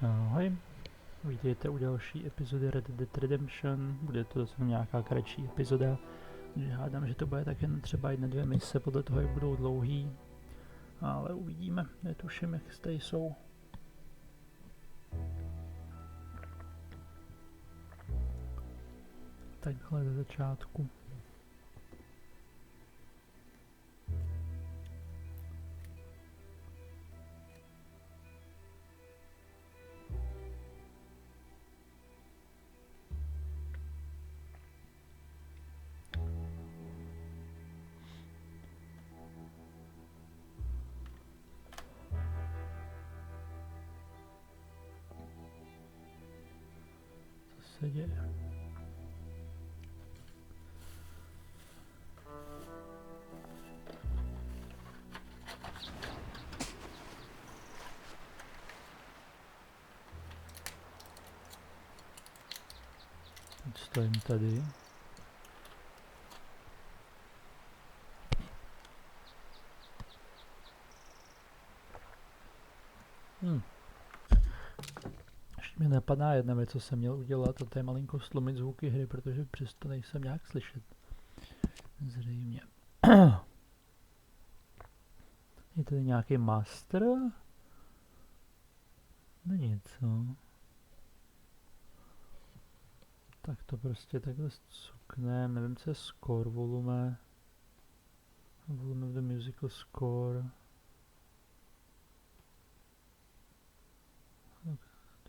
Ahoj, vítejte u další epizody Red Dead Redemption. Bude to zase nějaká kratší epizoda, takže hádám, že to bude tak jen třeba 1-2 mise podle toho, jak budou dlouhý. Ale uvidíme, netuším, jak zde jsou. Takhle ze začátku. Co se děje? Teď stojím tady. Ještě mi napadá jedna věc, co jsem měl udělat, a to je malinko slumit zvuky hry, protože přesto nejsem nějak slyšet. Zřejmě. Je tady nějaký master? Není co. Tak to prostě takhle cuknem, nevím, co je score, volume. Volume of the musical score.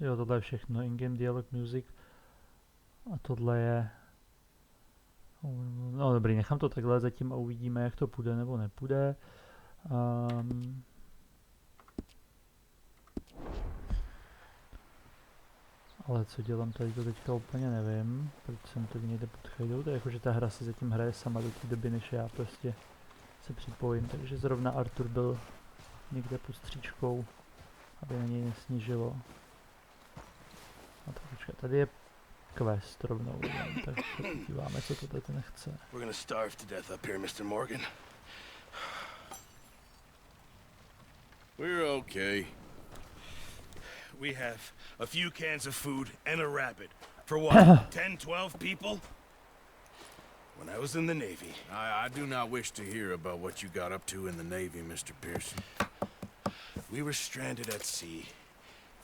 Jo, tohle je všechno, in-game dialog music. A tohle je... No dobrý, nechám to takhle zatím a uvidíme, jak to půjde nebo nepůjde. Ale co dělám tady, to teďka úplně nevím, proč jsem tady někde pod chajdou, to je jako, že ta hra si zatím hraje sama do té doby, než já prostě se připojím, takže zrovna Artur byl někde pod stříčkou, aby na něj nesnížilo. A tak počkej, tady je quest rovnou, tak se podíváme, co to tady nechce. We're gonna starve to death up here, Mr. Morgan. We're okay. We have a few cans of food and a rabbit. For what, 10, 12 people? When I was in the Navy... I do not wish to hear about what you got up to in the Navy, Mr. Pearson. We were stranded at sea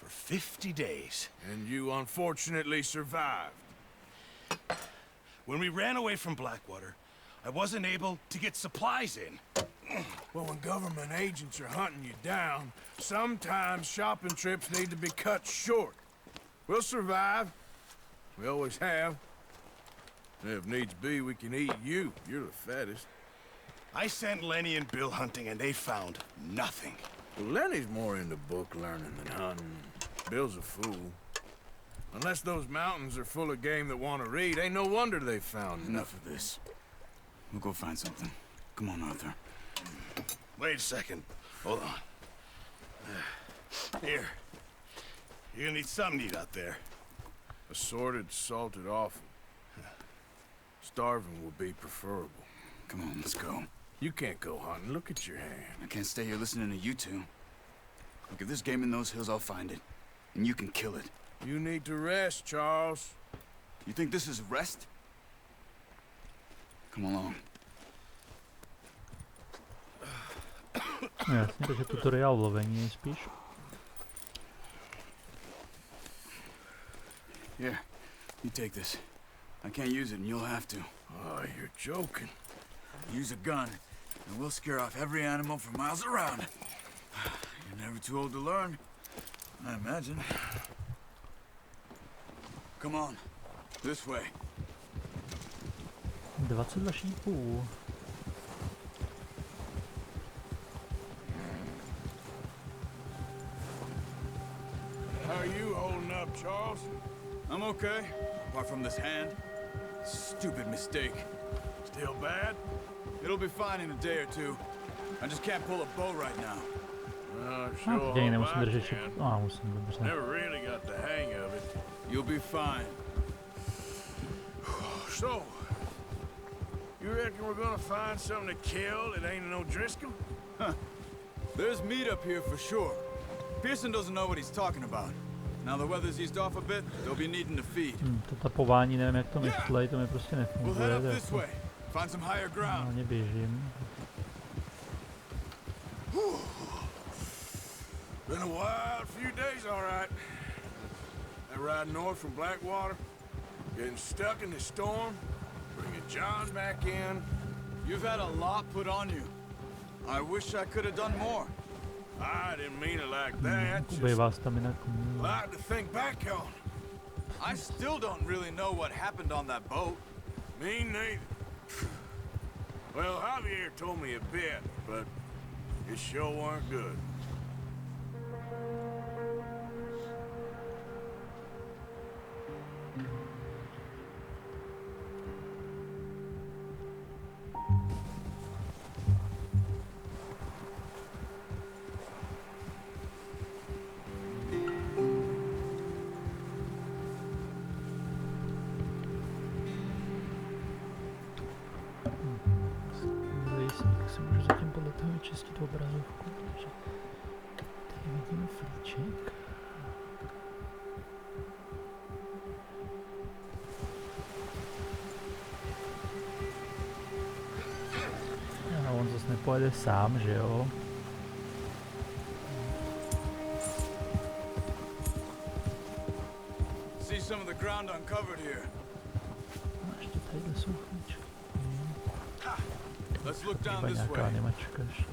for 50 days. And you unfortunately survived. When we ran away from Blackwater, I wasn't able to get supplies in. Well, when government agents are hunting you down, sometimes shopping trips need to be cut short. We'll survive. We always have. If needs be, we can eat you. You're the fattest. I sent Lenny and Bill hunting, and they found nothing. Well, Lenny's more into book learning than hunting. Bill's a fool. Unless those mountains are full of game that want to read, ain't no wonder they found Enough of this. We'll go find something. Come on, Arthur. Wait a second. Hold on. Here. You're gonna need something to eat out there. Assorted, salted offal. Starving will be preferable. Come on, let's go. You can't go hunting. Look at your hand. I can't stay here listening to you two. Look, if there's game in those hills, I'll find it. And you can kill it. You need to rest, Charles. You think this is rest? Come along. Jasně, takže tutoriál lovení spíš. Here, you take this. I can't use it and you'll have to. Oh, you're joking. Use a gun, and we'll scare off every animal for miles around. You're never too old to learn, I imagine. Come on, this way. 22 šípů. How are you holding up, Charles? I'm okay, apart from this hand. Stupid mistake. Still bad? It'll be fine in a day or two. I just can't pull a bow right now. Sure Děj, hope nemusím I držet can. šíp. Musím, dobře. Never really got the hang of it. You'll be fine. So, you reckon we're gonna find something to kill that ain't no Driscoll? Huh. There's meat up here for sure. Pearson doesn't know what he's talking about. Now the weather's eased off a bit, they'll be needing to feed. To tapování, nevím jak to myslej, to mi prostě We'll head nefunguje, up tak this way. Find some higher ground. normálně běžím. Been a wild few days, all right. That ride north from Blackwater, getting stuck in the storm, bringing John back in. You've had a lot put on you. I wish I could have done more. I didn't mean it like that. Just Ubejvá stamina. a lot to think back on. I still don't really know what happened on that boat. Me neither. Well, Javier told me a bit, but it sure weren't good. Zajistník si můžu zatím podle toho vyčistit obrazovku, takže tady vidím flíček. A on zase nepojede sám, že jo? See some of the ground uncovered here. A ještě tadyhle jsou flíčky. Let's look down Chyba this nějaká way. animačka ještě.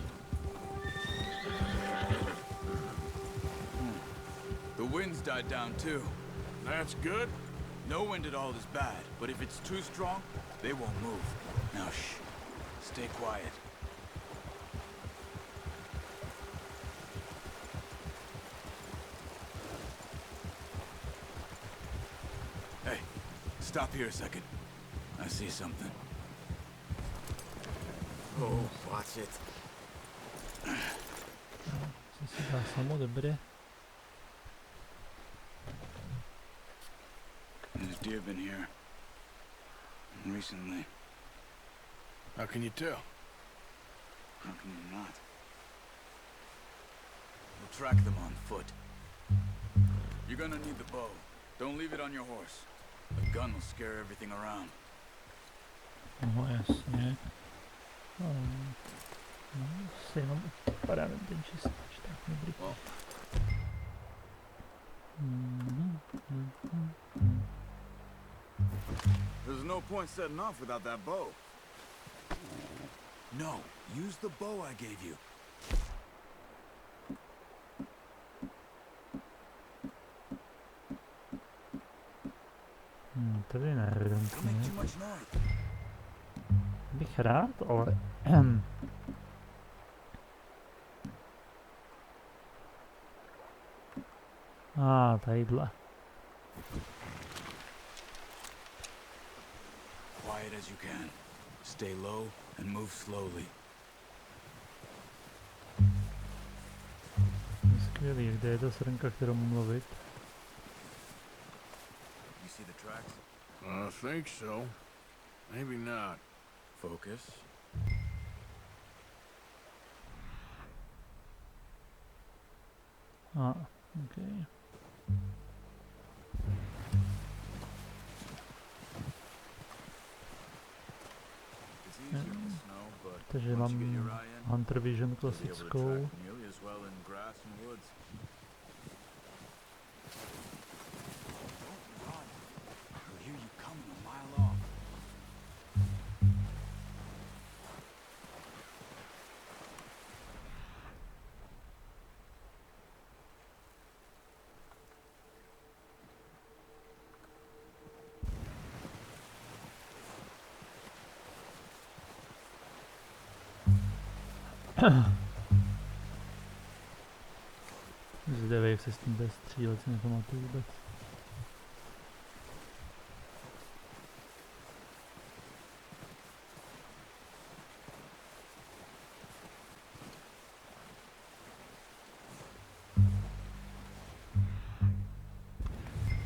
The wind's died down too. That's good. No wind at all is bad, but if it's too strong, they won't move. Now shh. Stay quiet. Hey, stop here a second. I see something. Oh, watch it. Co si dá samo dobré. There's deer been here. Recently. How can you tell? How can you not? We'll track them on foot. You're gonna need the bow. Don't leave it on your horse. A gun will scare everything around. No jasně. No, si jenom padáme ten čistič, tak dobrý. Well, there's no point setting off without that bow. No, use the bow I gave you. Tady ne, Don't make evidentně. too much noise. Bych rád, ale... tadyhle. Quiet as you can. Stay low and move slowly. Skvělý, kde je ta srnka, kterou mám mluvit? You see the tracks? I think so. Maybe not. Focus. Okay. It's easier in the snow, but Takže once you mám get your eye in, Hunter Vision you'll be able to klasickou. track nearly as well in grass and woods. Don't run. I'll hear you coming a mile off. Zde jak se s tím bude střílet, si nepamatuju vůbec.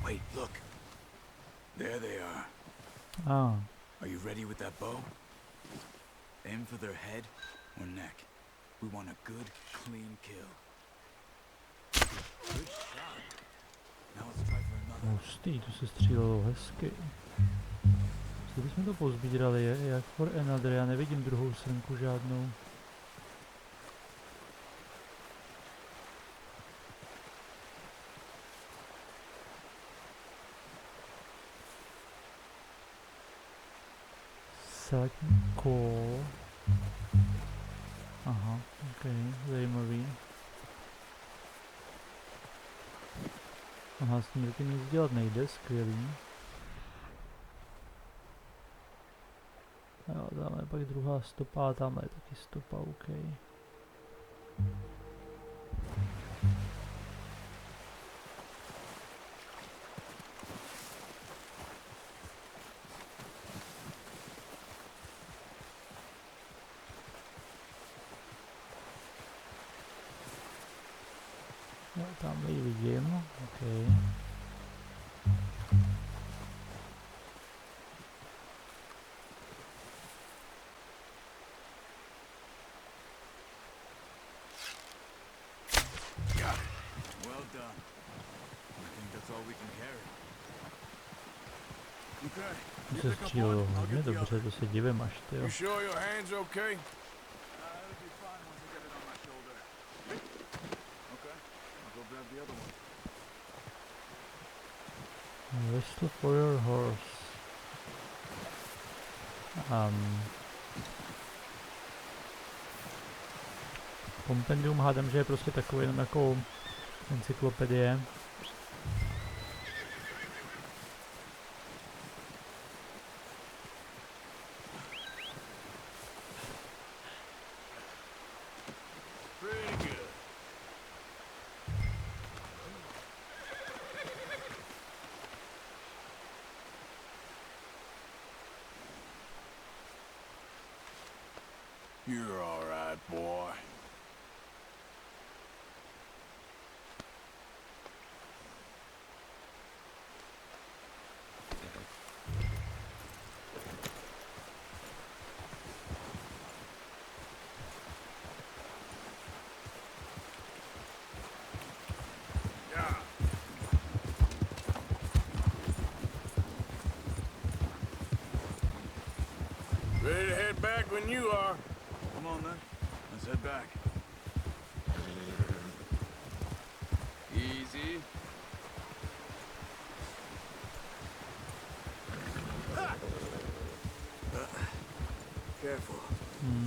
Wait, look. There they are. Ah, Are you ready with that bow? Aim for their head or neck. We want a good, clean kill. Good shot. Now let's try for another. Hustý, tu se střílelo hezky. Co bychom to pozbírali, je jak for another, já nevidím druhou srnku žádnou. Satko. Aha, ok, zajímavý. Aha, s tím taky nic dělat nejde, skvělý. Jo, tamhle je pak druhá stopa, tamhle je taky stopa, ok. Jo, tamhle ji vidím, ok. Well done. I think that's all we can carry. Okay. Tu se střílelo hodně dobře, to se divím až, tyjo. You sure your hand's okay? It'll be fine once I get it on my shoulder. Okay, I'll go grab the other one. Whistle for your horse. Kompendium hádám, že je prostě takový jenom jako encyklopedie. Pretty good. You're all right, boy. Yeah. Ready to head back when you are. Come on then. Let's head back. Easy. Careful.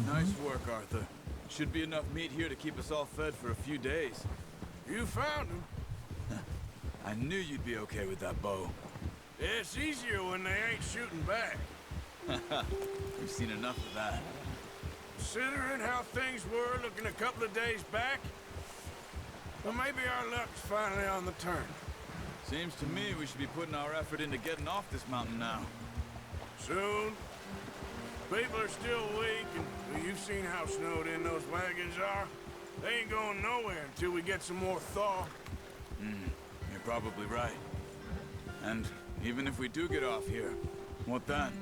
Nice work, Arthur. Should be enough meat here to keep us all fed for a few days. You found him. I knew you'd be okay with that bow. It's easier when they ain't shooting back. We've seen enough of that. Considering how things were looking a couple of days back, well, maybe our luck's finally on the turn. Seems to me we should be putting our effort into getting off this mountain now. Soon. People are still weak, and well, you've seen how snowed in those wagons are. They ain't going nowhere until we get some more thaw. You're probably right. And even if we do get off here, what then?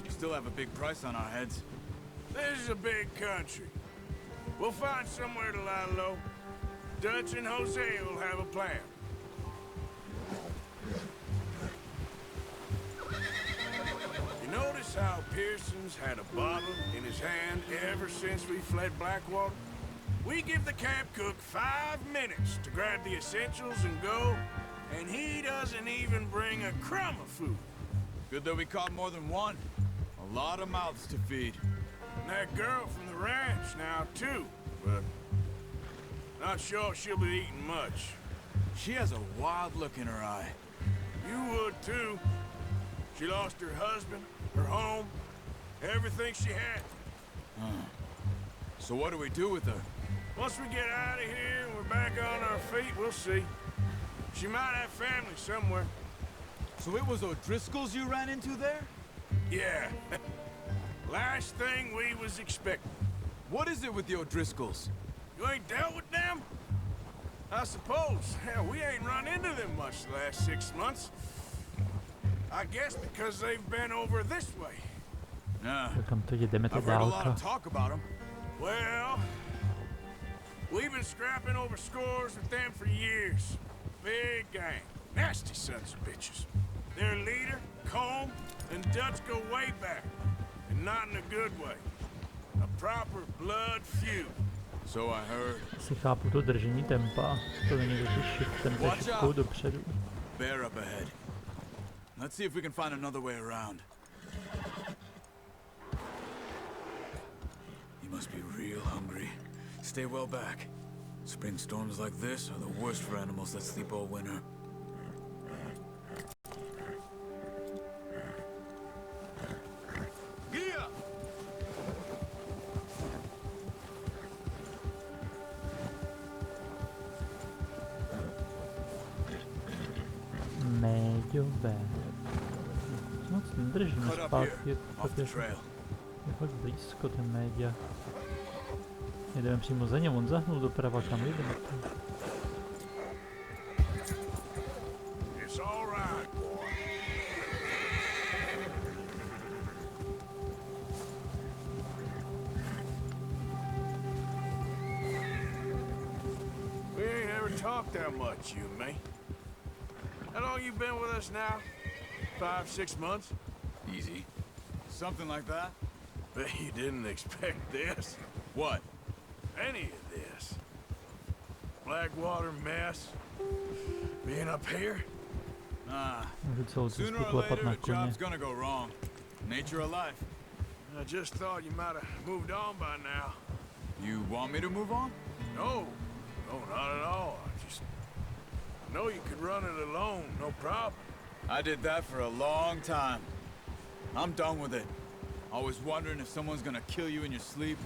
We still have a big price on our heads. This is a big country. We'll find somewhere to lie low. Dutch and Jose will have a plan. You notice how Pearson's had a bottle in his hand ever since we fled Blackwater? We give the camp cook 5 minutes to grab the essentials and go, and he doesn't even bring a crumb of food. Good that we caught more than one. A lot of mouths to feed. And that girl from the ranch now, too, but not sure she'll be eating much. She has a wild look in her eye. You would, too. She lost her husband, her home, everything she had. So what do we do with her? Once we get out of here and we're back on our feet, we'll see. She might have family somewhere. So it was O'Driscoll's you ran into there? Yeah. Last thing we was expecting. What is it with the O'Driscolls? You ain't dealt with them? I suppose. Hell, we ain't run into them much the last 6 months. I guess because they've been over this way. Nah. Kam to jdeme ta I've heard a lot dálka. of talk about them. Well, been scrapping over scores with them for years. Big gang. Nasty sons of bitches. Their leader, Combe, and Dutch go way back. And not in a good way. A proper blood feud. So I heard. Si chápu to držení tempa, to není totiž shiftem, to je shiftkou dopředu. Bear up ahead. Let's see if we can find another way around. You must be real hungry. Stay well back. Spring storms like this are the worst for animals that sleep all winter. Méďové. Moc nedržíme zpátky, je fakt blízko ten média. Jdeme přímo za něm, on zahnul doprava, kam jdeme. Talk that much, you and me. How long you been with us now? 5, 6 months? Easy. Something like that? Bet you didn't expect this. What? Any of this. Blackwater mess. Being up here? Nah. Sooner or later, the job's gonna go wrong. Nature of life. I just thought you might have moved on by now. You want me to move on? No. No, not at all. I just know you could run it alone, no problem. I did that for a long time. I'm done with it. Always wondering if someone's gonna kill you in your sleep.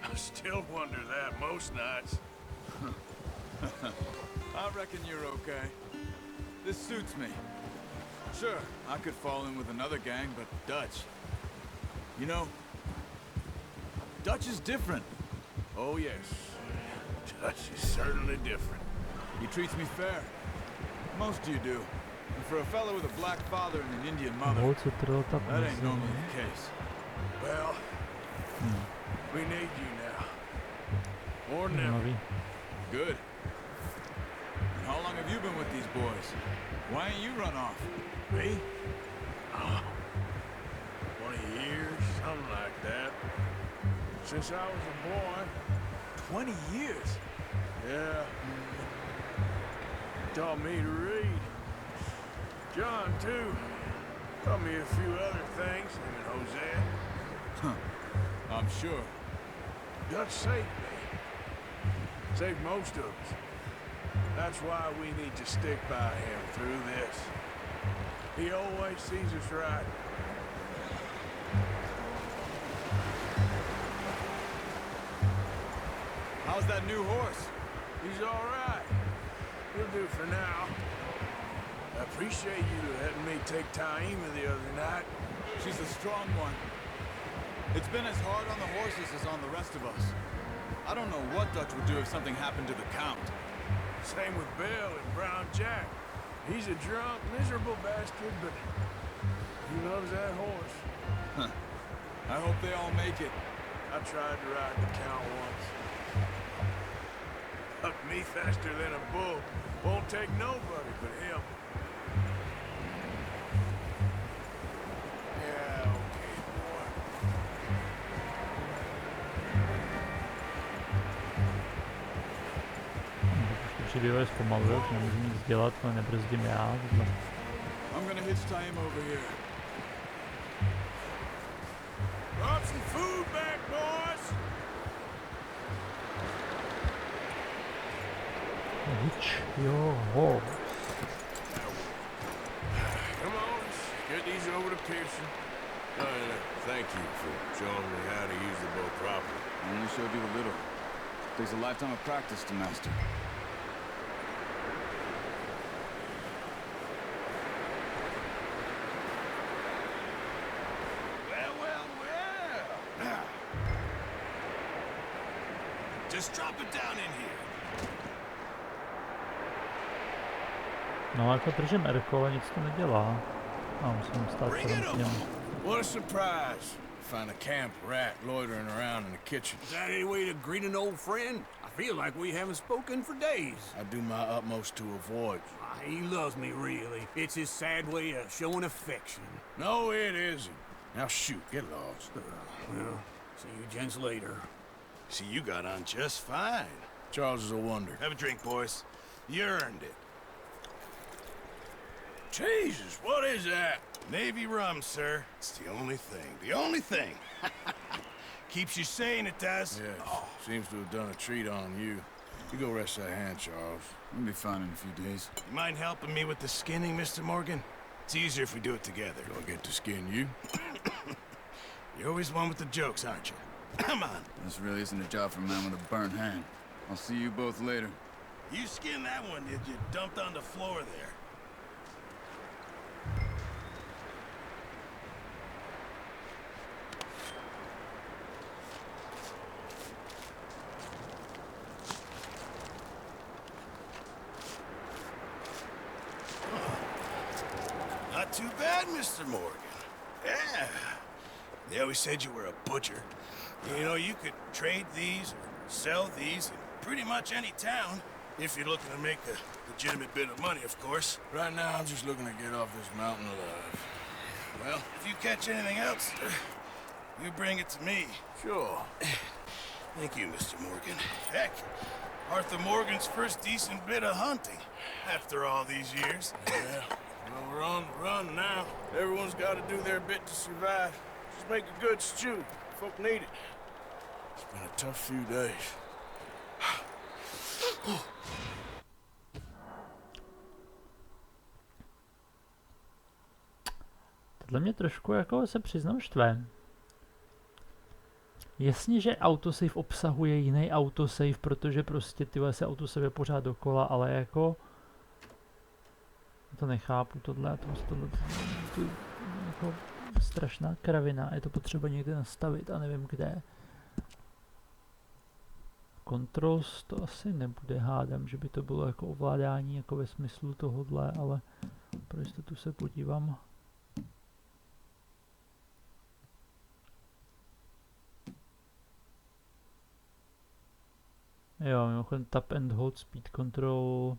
I still wonder that most nights. I reckon you're okay. This suits me. Sure, I could fall in with another gang, but Dutch... You know, Dutch is different. Oh, yes. Dutch is certainly different. He treats me fair. Most of you do. And for a fellow with a black father and an Indian mother, that ain't normally the case. Well, we need you now. More than ever. Good. And how long have you been with these boys? Why ain't you run off? Me? 20 years, something like that. Since I was a boy. 20 years? Yeah. Taught me to read. John, too. Taught me a few other things, him and Jose. Huh. I'm sure. Dutch saved me. Saved most of us. That's why we need to stick by him through this. He always sees us right. How's that new horse? He's all right. He'll do for now. I appreciate you letting me take Taima the other night. She's a strong one. It's been as hard on the horses as on the rest of us. I don't know what Dutch would do if something happened to the Count. Same with Bill and Brown Jack. He's a drunk, miserable bastard, but he loves that horse. Huh. I hope they all make it. I tried to ride the Count once. Hucked me faster than a bull. Won't take nobody but him. Yeah, okay, boy. Přibývají zpomaluje, už nemůžu nic dělat, ale nebrzdím já. I'm gonna hitch Taima over here. Brought some food back, boys! Hitch your horse. Come on, let's get these over to Pearson. Thank you for showing me how to use the boat properly. I only showed you a little. Takes a lifetime of practice to master. Well. Just drop it down in here. No jako držím R-ko, ale nic to nedělá. A musím stát kolem něm. What a surprise. Find a camp rat loitering around in the kitchen. Is that any way to greet an old friend? I feel like we haven't spoken for days. I do my utmost to avoid you. He loves me, really. It's his sad way of showing affection. No, it isn't. Now shoot, get lost. Well, see you gents later. See, you got on just fine. Charles is a wonder. Have a drink, boys. You earned it. Jesus, what is that? Navy rum, sir. It's the only thing. The only thing. Keeps you sane, it does. Yes. Seems to have done a treat on you. You go rest that hand, Charles. We'll be fine in a few days. You mind helping me with the skinning, Mr. Morgan? It's easier if we do it together. Do I get to skin you? You're always one with the jokes, aren't you? Come on. This really isn't a job for a man with a burnt hand. I'll see you both later. You skinned that one, did you? Dumped on the floor there. Not too bad, Mr. Morgan. Yeah. They always said you were a butcher. You know, you could trade these or sell these in pretty much any town, if you're looking to make a legitimate bit of money, of course. Right now, I'm just looking to get off this mountain alive. Well, if you catch anything else, you bring it to me. Sure. Thank you, Mr. Morgan. Heck, Arthur Morgan's first decent bit of hunting, after all these years. Yeah. Well, we're on the run now. Everyone's got to do their bit to survive. Just make a good stew. Folk need it. It's been a tough few days. Tohle mě trošku, jako se přiznám, štve. Jasně, že autosave obsahuje jiný autosave, protože prostě tyhle se autosave pořád dokola, ale jako... To nechápu, tohle jako strašná kravina, je to potřeba někde nastavit a nevím kde. Controls to asi nebude, hádám, že by to bylo jako ovládání jako ve smyslu tohodle, ale pro jistotu se podívám. Jo, mimochodem tap and hold speed control.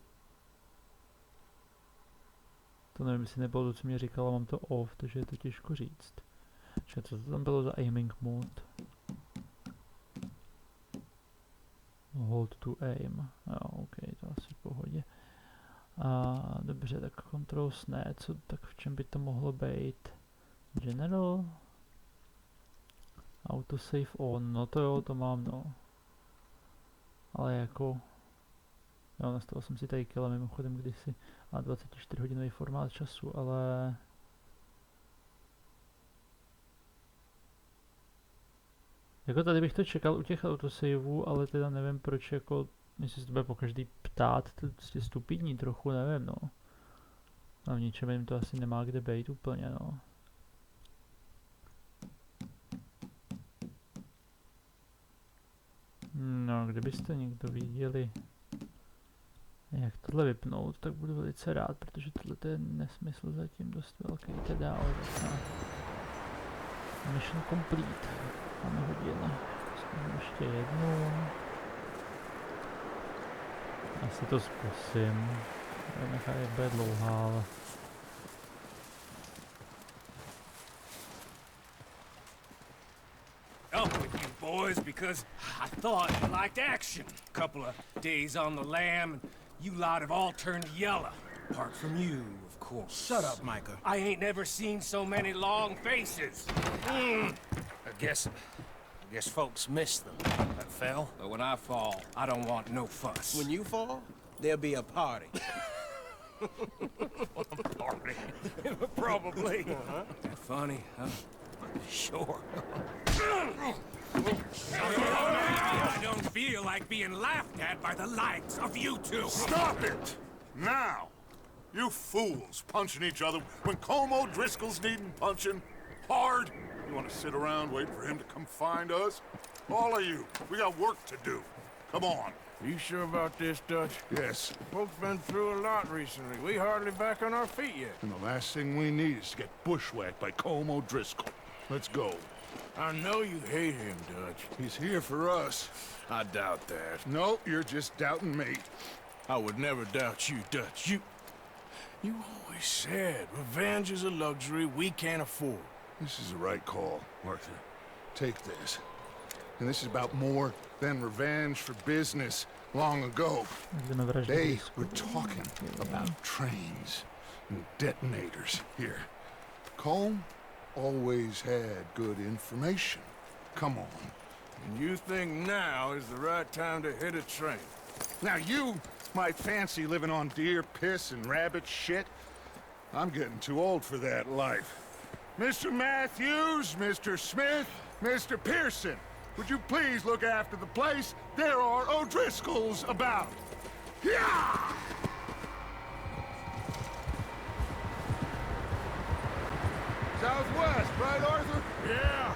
To nevím, jestli nebylo to, co mě říkala, mám to off, takže je to těžko říct. Co to tam bylo za aiming mode? Hold to aim. Jo, ok, to asi v pohodě. A dobře, tak controls ne, co, tak v čem by to mohlo být? General? Autosave on, no to jo, to mám, no. Ale jako... Jo, nastavil jsem si tady killa mimochodem kdysi a 24 hodinový formát času, ale... Jako tady bych to čekal u těch autosaveů, ale teda nevím proč jako... Jestli se to bude po každý ptát, to prostě stupidní trochu, nevím no. A v ničem jim to asi nemá kde být úplně no. No, kdybyste někdo viděli, jak tohle vypnout, tak budu velice rád, protože tohle je nesmysl zatím dost velký, teda ale zase. Mission complete. Máme hodinu. Zkusím ještě jednu. Asi to zkusím. Nechám, jak bude dlouhá, ale... Up with you boys because I thought you liked action. Couple of days on the lam and you lot have all turned yellow. Apart from you, of course. Shut up, Micah. I ain't never seen so many long faces. I guess folks miss them. That fell. But when I fall, I don't want no fuss. When you fall, there'll be a party. Party. Probably. That funny, huh? Sure. I don't feel like being laughed at by the likes of you two. Stop it! Now! You fools punching each other when Como Driscoll's needing punching. Hard? You want to sit around waiting for him to come find us? All of you, we got work to do. Come on. Are you sure about this, Dutch? Yes. Folks been through a lot recently. We hardly back on our feet yet. And the last thing we need is to get bushwhacked by Como Driscoll. Let's go. I know you hate him, Dutch. He's here for us. I doubt that. No, you're just doubting me. I would never doubt you, Dutch. You always said revenge is a luxury we can't afford. This is the right call, Arthur. Take this. And this is about more than revenge for business long ago. Jdeme vraždit They Lisku. were talking about trains and detonators here. Colm always had good information. Come on. And you think now is the right time to hit a train? Now you might fancy living on deer piss and rabbit shit. I'm getting too old for that life. Mr. Matthews, Mr. Smith, Mr. Pearson, would you please look after the place? There are O'Driscolls about. Yeah! Southwest, right, Arthur? Yeah.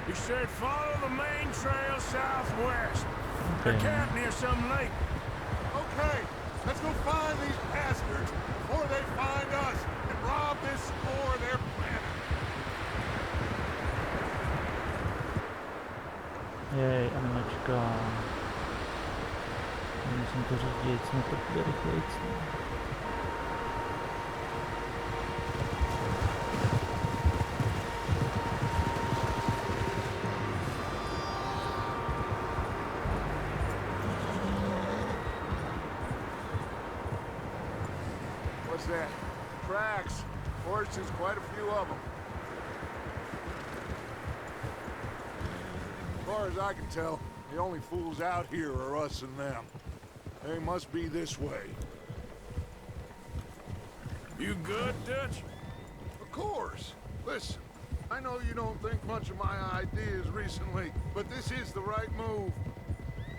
He said follow the main trail southwest. Okay. They're camped near some lake. Okay, let's go find these bastards before they find us and rob this store of their planet. Jej, animačka. Musím to řídit, jsme to bude rychlejc. What's that? Tracks. Horses, quite a few of them. As far as I can tell, the only fools out here are us and them. They must be this way. You good, Dutch? Of course. Listen, I know you don't think much of my ideas recently, but this is the right move.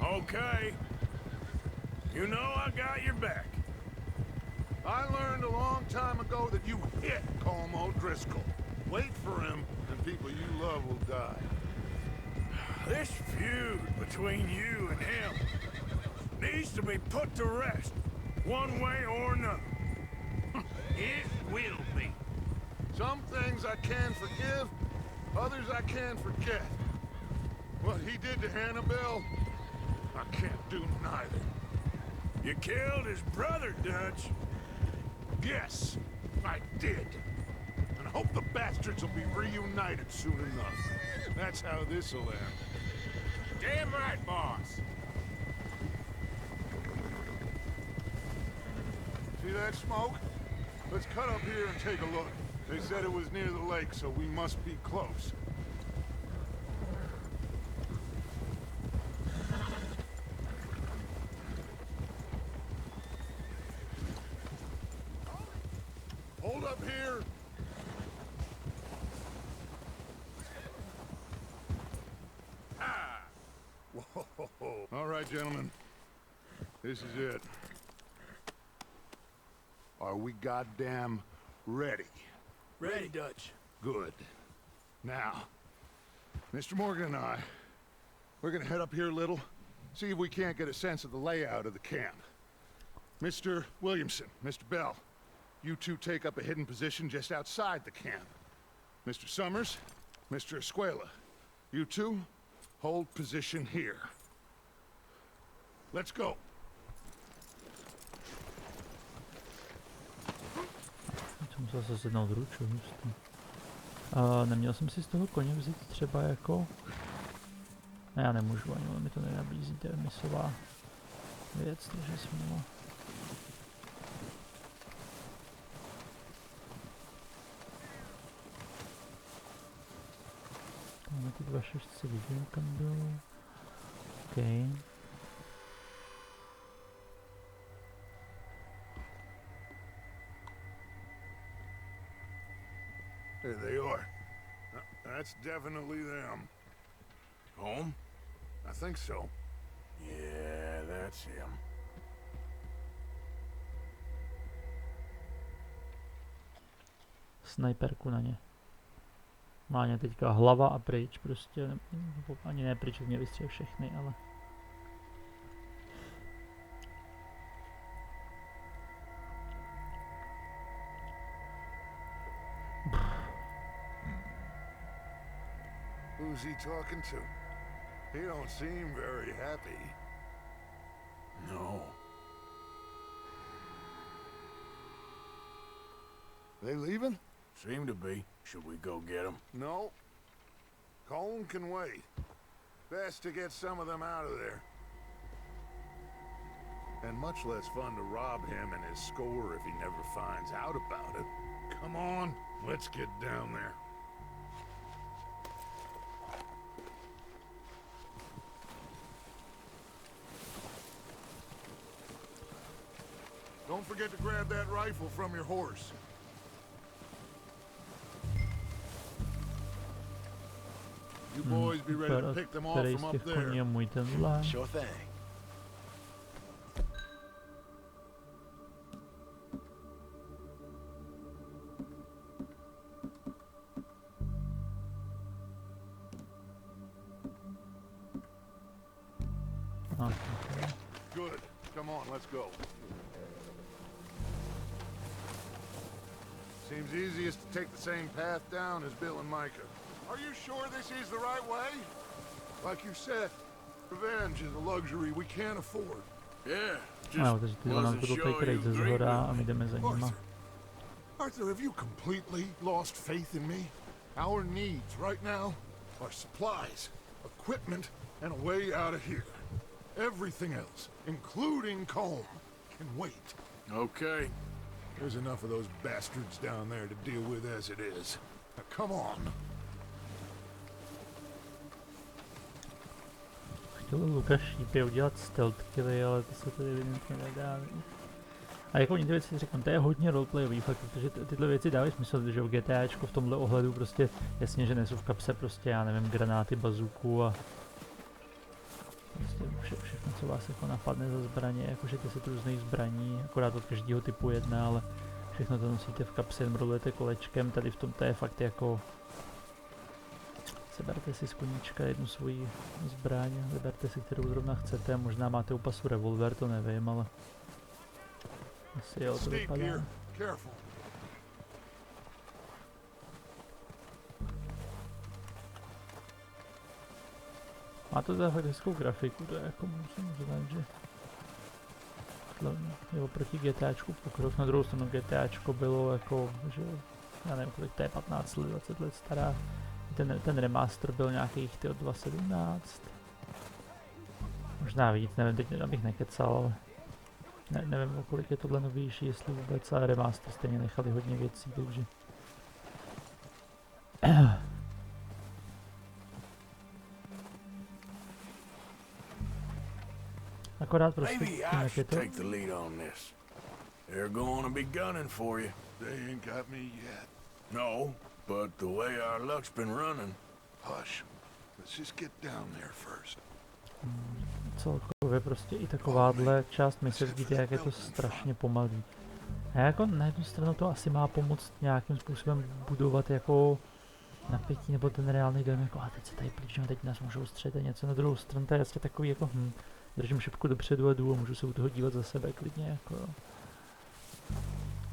Okay. You know I got your back. I learned a long time ago that you hit Colm O'Driscoll. Wait for him, and people you love will die. This feud between you and him needs to be put to rest, one way or another. It will be. Some things I can forgive, others I can't forget. What he did to Annabelle, I can't do neither. You killed his brother, Dutch. Yes, I did. And I hope the bastards will be reunited soon enough. That's how this'll end. Damn right, boss. See that smoke? Let's cut up here and take a look. They said it was near the lake, so we must be close. Hold up here. Ah! Whoa. All right, gentlemen. This is it. Are we goddamn ready? Ready, Dutch. Good. Now, Mr. Morgan and I, we're gonna head up here a little, see if we can't get a sense of the layout of the camp. Mr. Williamson, Mr. Bell, you two take up a hidden position just outside the camp. Mr. Summers, Mr. Escuela, you two hold position here. Let's go. Jsem musel se sednout ruču, hustý. Neměl jsem si z toho koně vzít třeba jako... Ne, já nemůžu, ani mi to nenabízí, to je misová věc, takže smůla. Máme ty dva šešce, vidím kam jdou. Okay. There they are. That's definitely them. Home? I think so. Yeah, that's him. Snajperku na ně. Má ně teďka hlava a pryč, prostě ani ne pryč, mě vystřelil všechny, ale... Who's Who's he talking to? He don't seem very happy. No. They leaving? Seem to be. Should we go get them? No. Colm can wait. Best to get some of them out of there. And much less fun to rob him and his score if he never finds out about it. Come on, let's get down there. Don't forget to grab that rifle from your horse. You boys be ready to pick them off Který from z up těch there. koní je můj tenhle? Sure thing. Okay. Good. Come on, let's go. Seems easiest to take the same path down as Bill and Micah. Are you sure this is the right way? Like you said, revenge is a luxury we can't afford. Yeah, No, just takže ty nám wasn't to sure dotají you ze agreed zhora a with my me. jdeme za nima. Arthur, have you completely lost faith in me? Our needs right now are supplies, equipment, and a way out of here. Everything else, including Colm, can wait. Okay. There's enough of those bastards down there to deal with as it is. Now, come on. Chtěl Lukáš šípě udělat stealth killy, ale to se tady evidentně nedá. A jako některé věci říkám, to je hodně roleplayový fakt, protože tyhle věci dávají smysl, že v GTAčko v tomhle ohledu prostě jasně, že nejsou v kapse prostě, já nevím, granáty, bazooku a prostě všechno, co vás jako napadne za zbraně, jakože 10 různých zbraní, akorát od každého typu jedna, ale všechno to nosíte v kapse, jen rolujete kolečkem, tady v tom to je fakt jako seberte si z koníčka jednu svoji zbraň, vyberte si, kterou zrovna chcete, možná máte u pasu revolver, to nevím, ale asi jo, to vypadá. Má to za fakt hezkou grafiku, to je jako musím uznat, že je oproti GTAčku pokrok, na druhou stranu GTAčko bylo jako, že já nevím kolik to je, 15 let, 20 let stará. Ten remaster byl nějakých 2017. Možná víc, nevím, teď abych nekecal, ale nevím o kolik je tohle novější, jestli vůbec, ale remaster stejně nechali hodně věcí, takže akorát prostě Maybe tím, I jak je should to. take the lead on this. They're gonna be gunning for you. They ain't got me yet. No, but the way our luck's been running. Hush. Let's just get down there first. Celkově prostě i takováhle část mise vidíte, jak je to strašně pomalý. A jako na jednu stranu to asi má pomoct nějakým způsobem budovat jako napětí nebo ten reálný dojem, jako a teď se tady blížíme, teď nás můžou střelit a něco, na druhou stranu to je jasně takový jako držím šipku dopředu a jdu a můžu se u toho dívat za sebe klidně jako jo.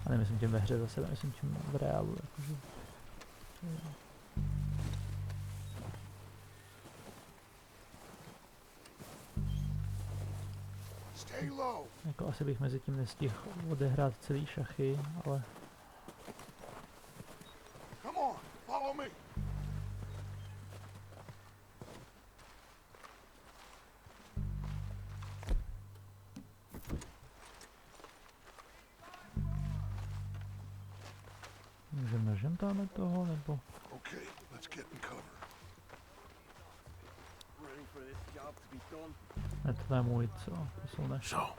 A nemyslím tím ve hře za sebe, myslím tím v reálu jakože. Stay low. Jako asi bych mezi tím nestihl odehrát celý šachy, ale Come on, follow me. můžeme tamhle toho, nebo Okay, let's get in cover. ne, to je můj, co? To jsou naše. So,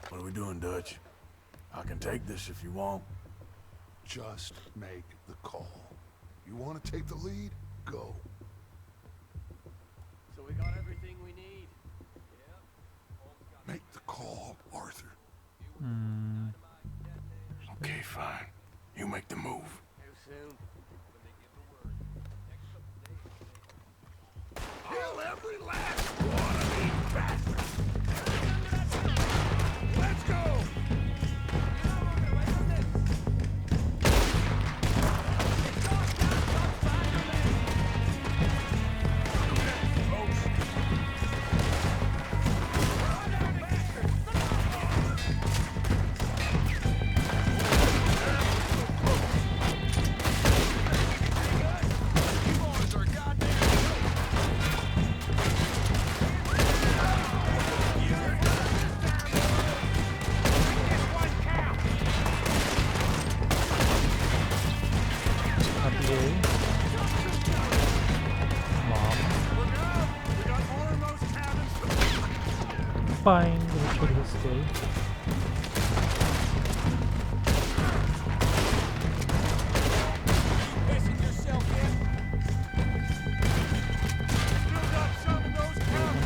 what are we doing, Dutch? I can take this if you want. Just make the call. You want to take the lead? Go. So we got everything we need. Make the call, Arthur. Okay, fine. You make the move. How soon? Kill every last one of these bastards! Let's go! Fajn, večer hezký.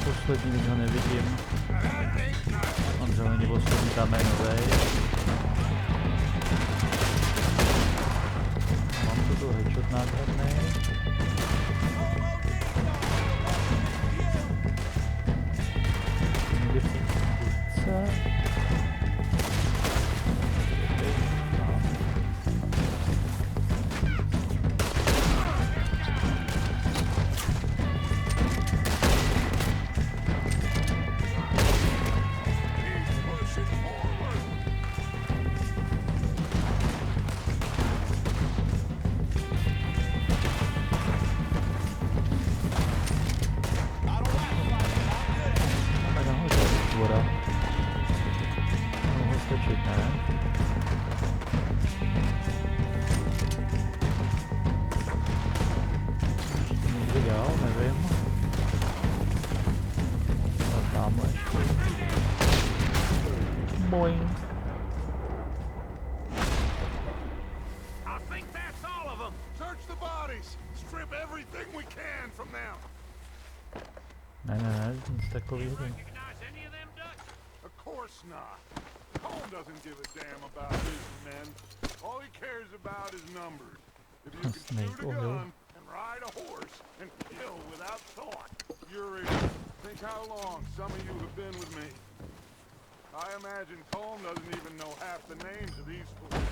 Poslední, když ho nevidím. On zeleně poslední tam je novej. Mám tu headshot nákladný. Někde v budce. Nic takového. Of course not. Cole doesn't give a damn about his men. All he cares about is numbers. If you can shoot a gun and ride a horse and kill without thought, you're in. Think how long some of you have been with me. I imagine Colm doesn't even know half the names of these fools.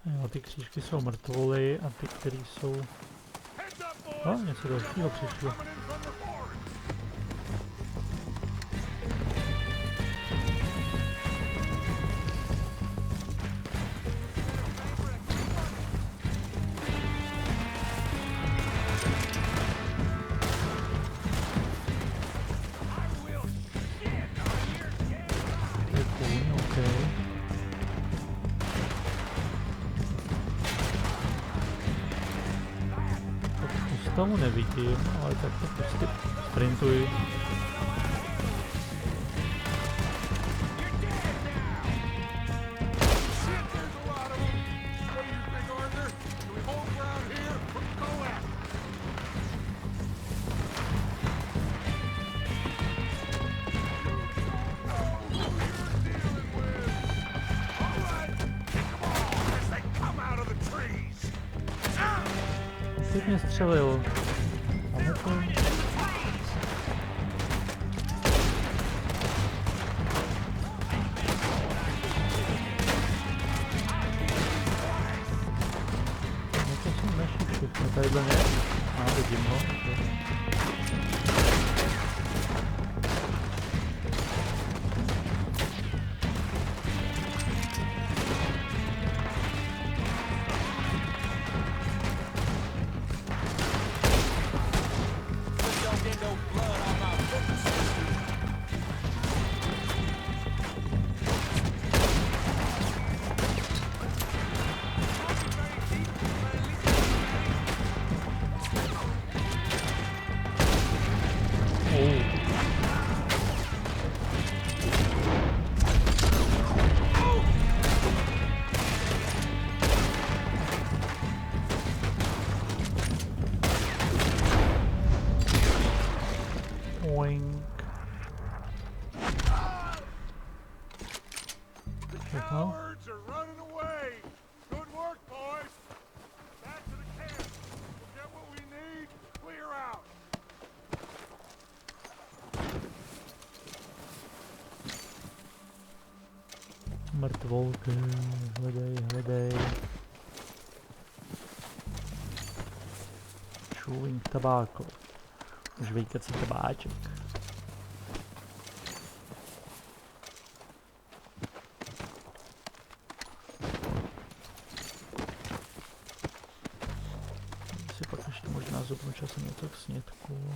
Jo, ty křížky jsou mrtvoly a ty, které jsou... něco dalšího přišlo. Tomu nevidím, ale tak to prostě sprintuji. Teď mě střelil. Máme to... No to jsou naši všechno, tadyhle ne. Vidím ho. Cowards are running away. Good work, boys. Back to the camp. We'll get what we need. Clear out. Mrtvolky, hledej. Chewing tobacco. Žvejkací tabáček. Si pak ještě možná zupnu časem něco k snědku.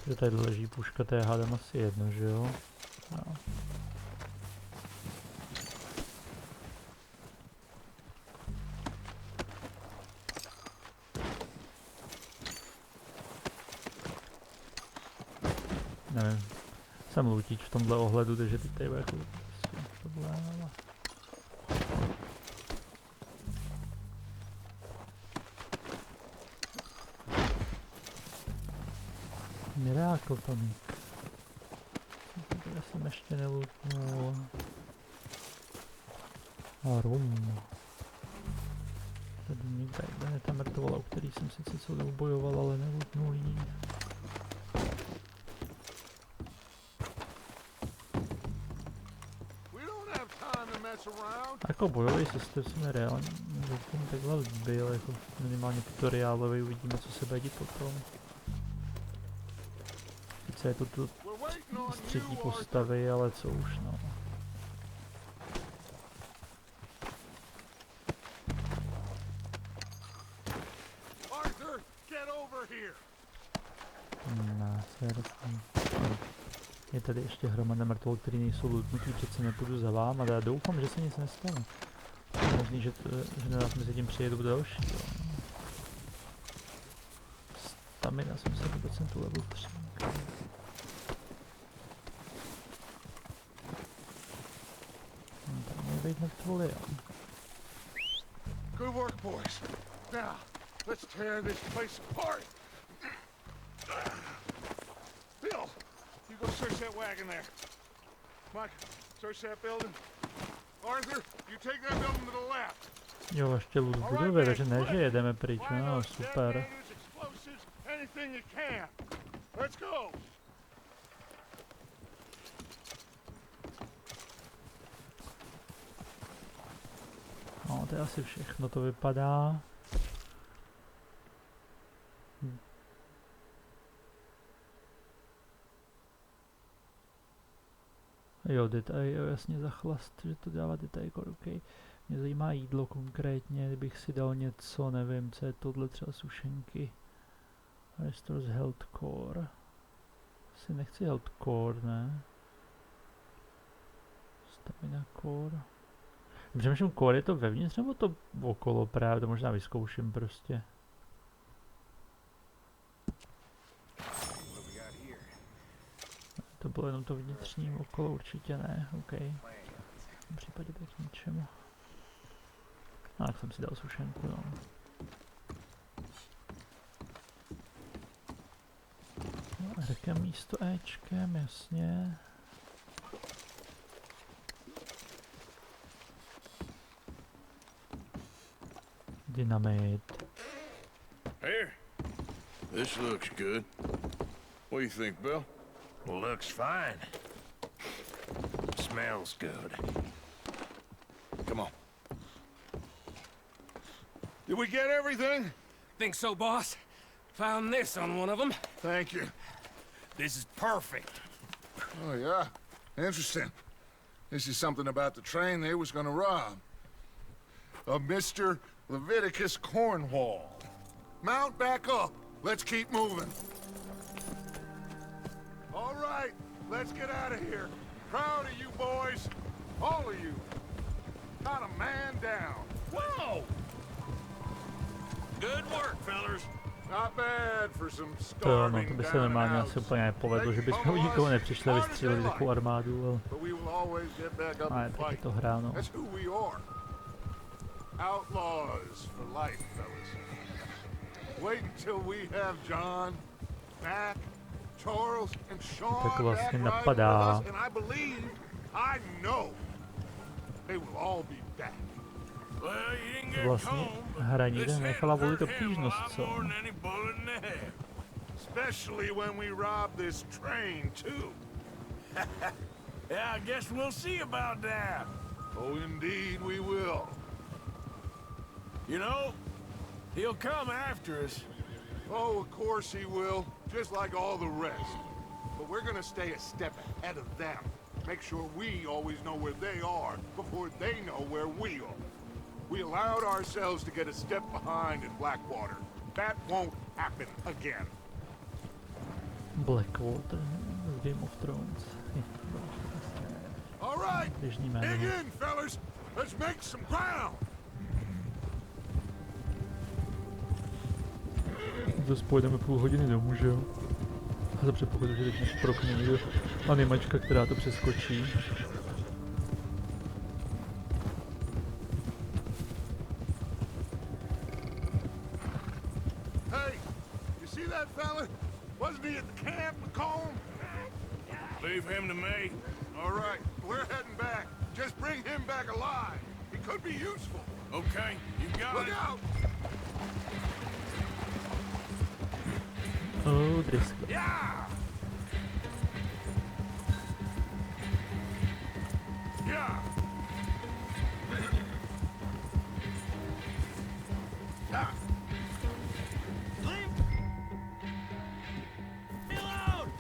Že tady leží puška, to je hádám asi jedno, že jo? No. Nevím, jsem lutič v tomhle ohledu, takže teď tady bude jako problém, ale... Miracle tonik. Já jsem ještě nelutnul. A rum. Tady někde je ta mrtvola, u který jsem sice celou bojoval, ale nelutnul jí. Jako bojový systém se mi reálně takhle byl, jako minimálně tutoriálový, uvidíme, co se bude dít potom. Sice je to tu z třetí postavy, ale co už, no. Je tady ještě hromada mrtvol, který nejsou lootnutý, přece nepůjdu za vám, ale já doufám, že se nic nestane. Je možný, že na nás mezi tím přijedou další. Stamina 70% level 3. Tam může být mrtvoly, jo. Good work, boys. Now, let's tear this place apart. Bill, you go search that wagon there. Mike, search that building. Arthur, you take that building to the left. Jo, ještě loot v budově, takže ne, že jedeme pryč, no super. Anything you can. Let's go. No, to je asi všechno, to vypadá. Jo, jo, jasně za chlast, že to dává detajkor, ok. Mě zajímá jídlo konkrétně, kdybych si dal něco, nevím, co je tohle, třeba sušenky. Restores health core. Asi nechci health core, ne? Stamina core. Přemýšlím, core je to vevnitř nebo to okolo právě, to možná vyzkouším prostě. To bylo jenom to vnitřní, okolo určitě ne, ok. V tom případě tak k ničemu. A tak jsem si dal sušenku, no. Rekem místo Ečkem, jasně. Dynamit. Here. This looks good. What do you think, Bill? Looks fine. Smells good. Come on. Did we get everything? Think so, boss? Found this on one of them. Thank you. This is perfect. Oh, yeah? Interesting. This is something about the train they was gonna rob. Of Mr. Leviticus Cornwall. Mount back up. Let's keep moving. All right, let's get out of here. Proud of you boys. All of you. Not a man down. Whoa! Good work, fellers. Not bad for some To jo, no, starving to by se down normálně house. asi úplně nepovedlo, že bychom u nikoho nepřišli a vystříleli takovou armádu, ale... But we will always get back up Ale and tak je fight. to hra, no. That's who we are. Outlaws for life, fellas. Wait until we have John, Mac, Charles, and Sean Tak vlastně back napadá. riding with us, and I believe, I know, they will all be back. Well, you didn't get Vlastně home. hra nikde nechala volit obtížnost, co? More than any bullet in the head. Especially when we rob this train, too. Yeah, I guess we'll see about that. Oh, indeed we will. You know, he'll come after us. Oh, of course he will, just like all the rest. But we're gonna stay a step ahead of them. Make sure we always know where they are before they know where we are. We allowed ourselves to get a step behind in Blackwater. That won't happen again. Blackwater z Game of Thrones. All right, Běžný dig jméno. in, fellas. Let's make some ground. Zase pojedeme půl hodiny domů, že jo? A za předpokladu, že teď neprokne někdo animačka, která to přeskočí. Hey, you see that fella? Wasn't he at the camp with Colm? Leave him to me. All right, we're heading back. Just bring him back alive. He could be useful. Okay, you got Look it. out! Oh, Driscoll. Yeah! Yeah! Ah, Leave me alone!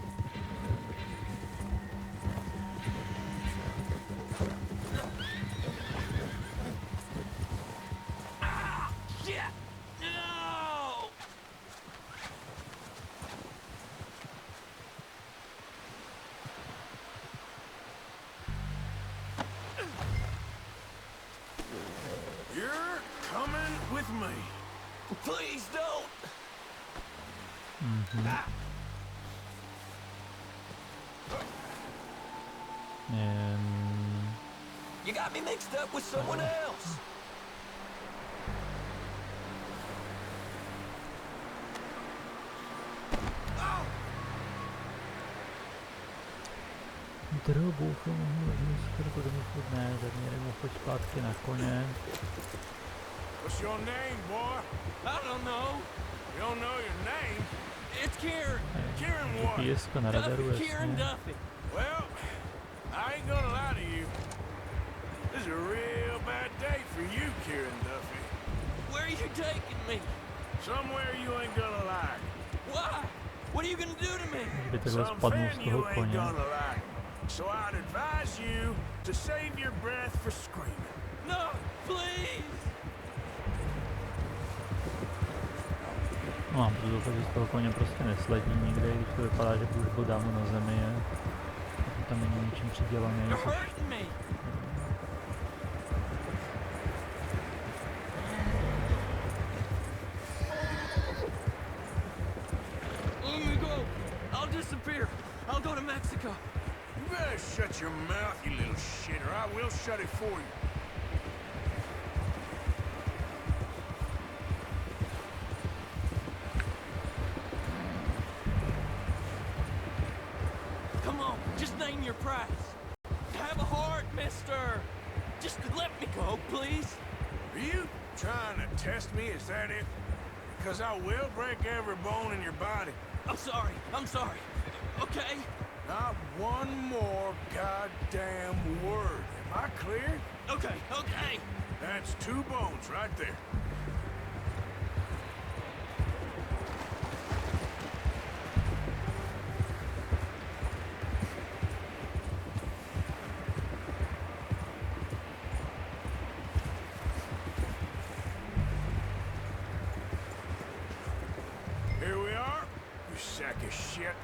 Ah, shit! No! You're coming with me. Please don't! You got me mixed up with someone else. Kterého boucha mohu skoro domů ne, zadměry mu choď zpátky na koně. What's your name, boy? I don't know. You don't know your name? It's Kieran. Kieran what? GPS na radaru, Duffy, Kieran jasně. Duffy. Well, I ain't gonna lie to you. This is a real bad day for you, Kieran Duffy. Where are you taking me? Somewhere you ain't gonna like. Why? What are you gonna do to me? Kdyby takhle spadnul z Something toho you ain't koně. gonna like. So I'd advise you to save your breath for screaming. No, please. No, mám tu doufat, že z toho koně prostě nesledí nikde, když to vypadá, že už byl dávno na zemi je. Tam není ničím přidělaný. You're hurting me. Let me go. I'll disappear. I'll go to Mexico. You better shut your mouth, you little shit, or I will shut it for you. Come on, just name your price. Have a heart, mister. Just let me go, please. Are you trying to test me? Is that it? Because I will break every bone in your body. I'm sorry. I'm sorry. Okay? Not one more goddamn word. Am I clear? Okay, okay. That's 2 bones right there. Here we are, you sack of shit.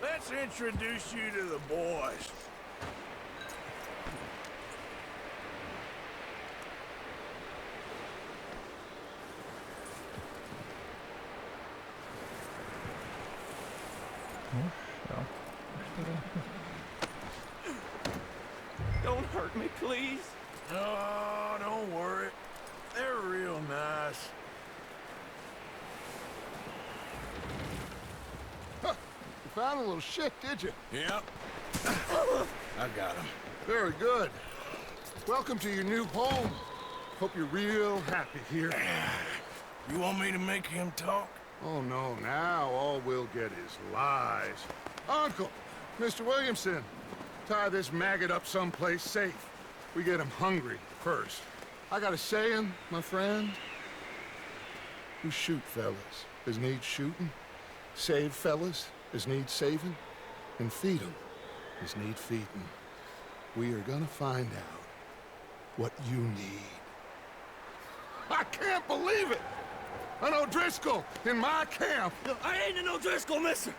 Let's introduce you to the boys. Don't hurt me, please. Oh, don't worry. They're real nice. you found a little shit, did you? Yep. I got him. Very good. Welcome to your new home. Hope you're real happy here. You want me to make him talk? Oh, no, now all we'll get is lies. Uncle, Mr. Williamson, tie this maggot up someplace safe. We get him hungry first. I got a saying, my friend. You shoot fellas as need shooting, save fellas as need saving, and feed 'em as need feeding. We are gonna find out what you need. I can't believe it! An O'Driscoll in my camp! I ain't an O'Driscoll, mister.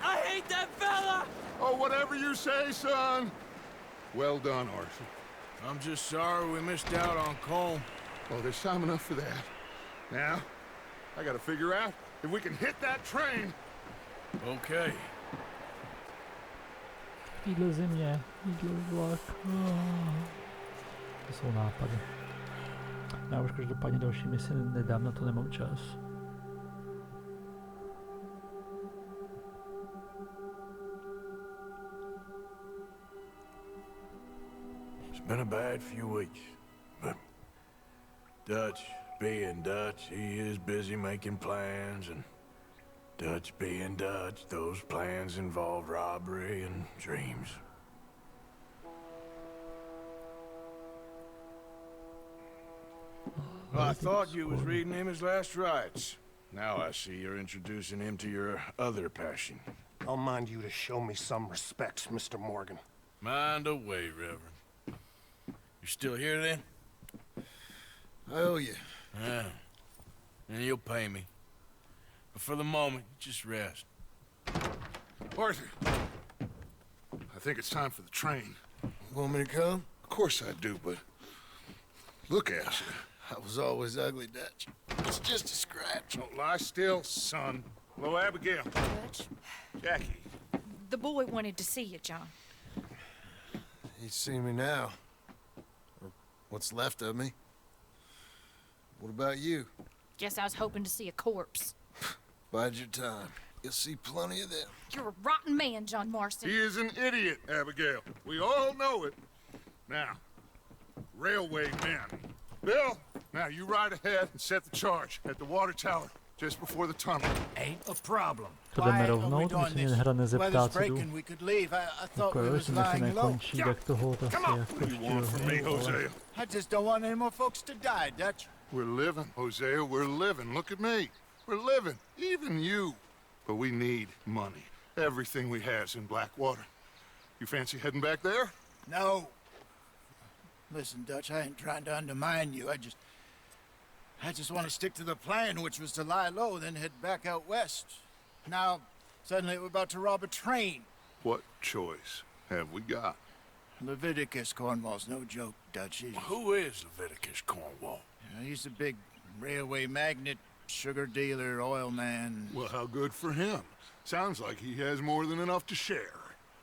I hate that fella! Oh, whatever you say, son. Well done, Arthur. I'm just sorry we missed out on Colm. Oh, there's time enough for that. Now, I gotta figure out if we can hit that train. Okay. Jídlo země, jídlo vlak. To jsou nápady. Já už každopádně další misi nedám, na to nemám čas. It's been a bad few weeks, but Dutch being Dutch, he is busy making plans, and Dutch being Dutch, those plans involve robbery and dreams. Well, I thought you was reading him his last rites. Now I see you're introducing him to your other passion. I'll mind you to show me some respect, Mr. Morgan. Mind away, Reverend. You still here then? I owe you. Yeah. And you'll pay me. But for the moment, just rest. Arthur, I think it's time for the train. Want me to come? Of course I do, but look at you. I was always ugly, Dutch. It's just a scratch. Don't lie still, son. Hello, Abigail. Dutch, Jackie. the boy wanted to see you, John. He's seen me now. Or what's left of me. What about you? Guess I was hoping to see a corpse. Bide your time. You'll see plenty of them. You're a rotten man, John Marston. He is an idiot, Abigail. We all know it. Now, railway men. Bill, now you ride ahead and set the charge at the water tower just before the tunnel. Ain't a problem. To jdeme rovnou, to se mě hra nezeptá, co jdu. We could leave. I thought Jako we jo, was že se lying low. nekončí, tak to hold asi jako What do you want from me, Hosea? I just don't want any more folks to die, Dutch. We're living, Hosea, we're living. Look at me. We're living, even you. But we need money. Everything we have's in Blackwater. You fancy heading back there? No. Listen, Dutch, I ain't trying to undermine you. I just want to stick to the plan, which was to lie low, then head back out west. Now, suddenly we're about to rob a train. What choice have we got? Leviticus Cornwall's no joke, Dutch. Who is Leviticus Cornwall? He's a big railway magnate, sugar dealer, oil man. Well, how good for him. Sounds like he has more than enough to share.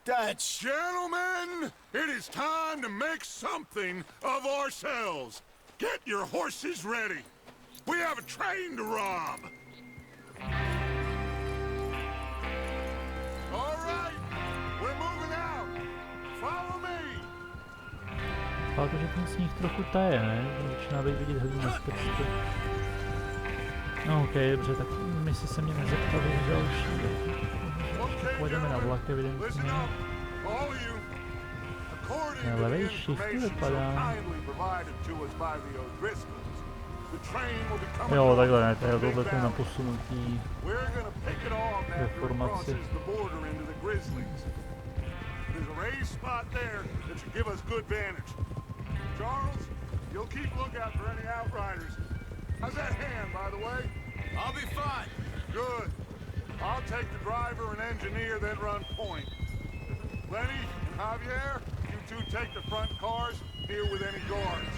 Dutch! Gentlemen, it is time to make something of ourselves. Get your horses ready. We have a train to rob. All right, we're moving out. Follow me. Fakt, že ten sníh trochu taje, ne? Začíná být vidět hlína z prstu. No okej, dobře, tak my se mě nezeptali na další. Pojedeme na vlak, evidentně. Levej shift vypadá. Jo, takhle ne, to je tohle na posunutí ve formaci. Charles, you'll keep lookout for any outriders. How's that hand, by the way? I'll be fine. Good. I'll take the driver and engineer, then run point. Lenny and Javier, you two take the front cars, deal with any guards.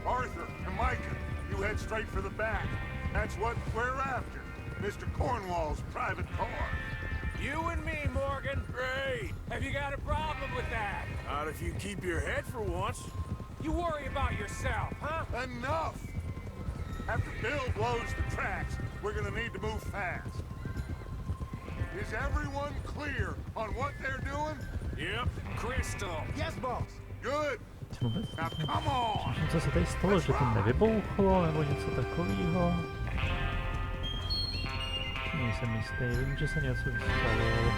Arthur and Micah, you head straight for the back. That's what we're after. Mr. Cornwall's private car. You and me, Morgan. Great. Have you got a problem with that? Not if you keep your head for once. You worry about yourself, huh? Enough! After Bill blows the tracks, we're gonna need to move fast. Is everyone clear on what they're doing? Yep. Crystal. Yes, boss. Good. Vůbec Now come on! co se tady stalo, že to nevybouchlo, nebo něco takového? Nejsem jistý, vím, že se něco stalo.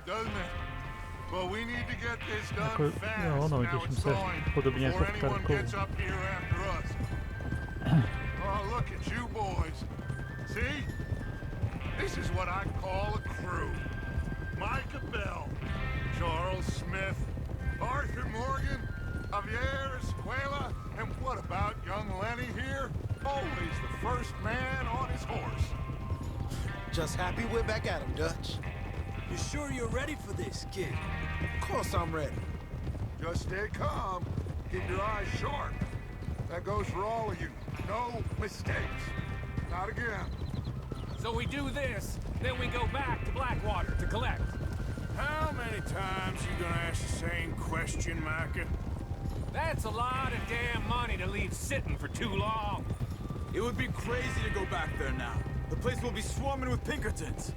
doesn't it? But we need to get this Jako, done fast. jo, no, Now těším it's se going podobně jako before v anyone Tarkovu. gets up here after us. Oh, look at you boys. See? This is what I call a crew. Micah Bell, Charles Smith, Arthur Morgan, Javier Escuela, and what about young Lenny here? Always the first man on his horse. Just happy we're back at him, Dutch. You sure you're ready for this, kid? Of course I'm ready. Just stay calm. Keep your eyes sharp. That goes for all of you. No mistakes. Not again. So we do this, then we go back to Blackwater to collect. How many times you gonna ask the same question, Micah? That's a lot of damn money to leave sitting for too long. It would be crazy to go back there now. The place will be swarming with Pinkertons.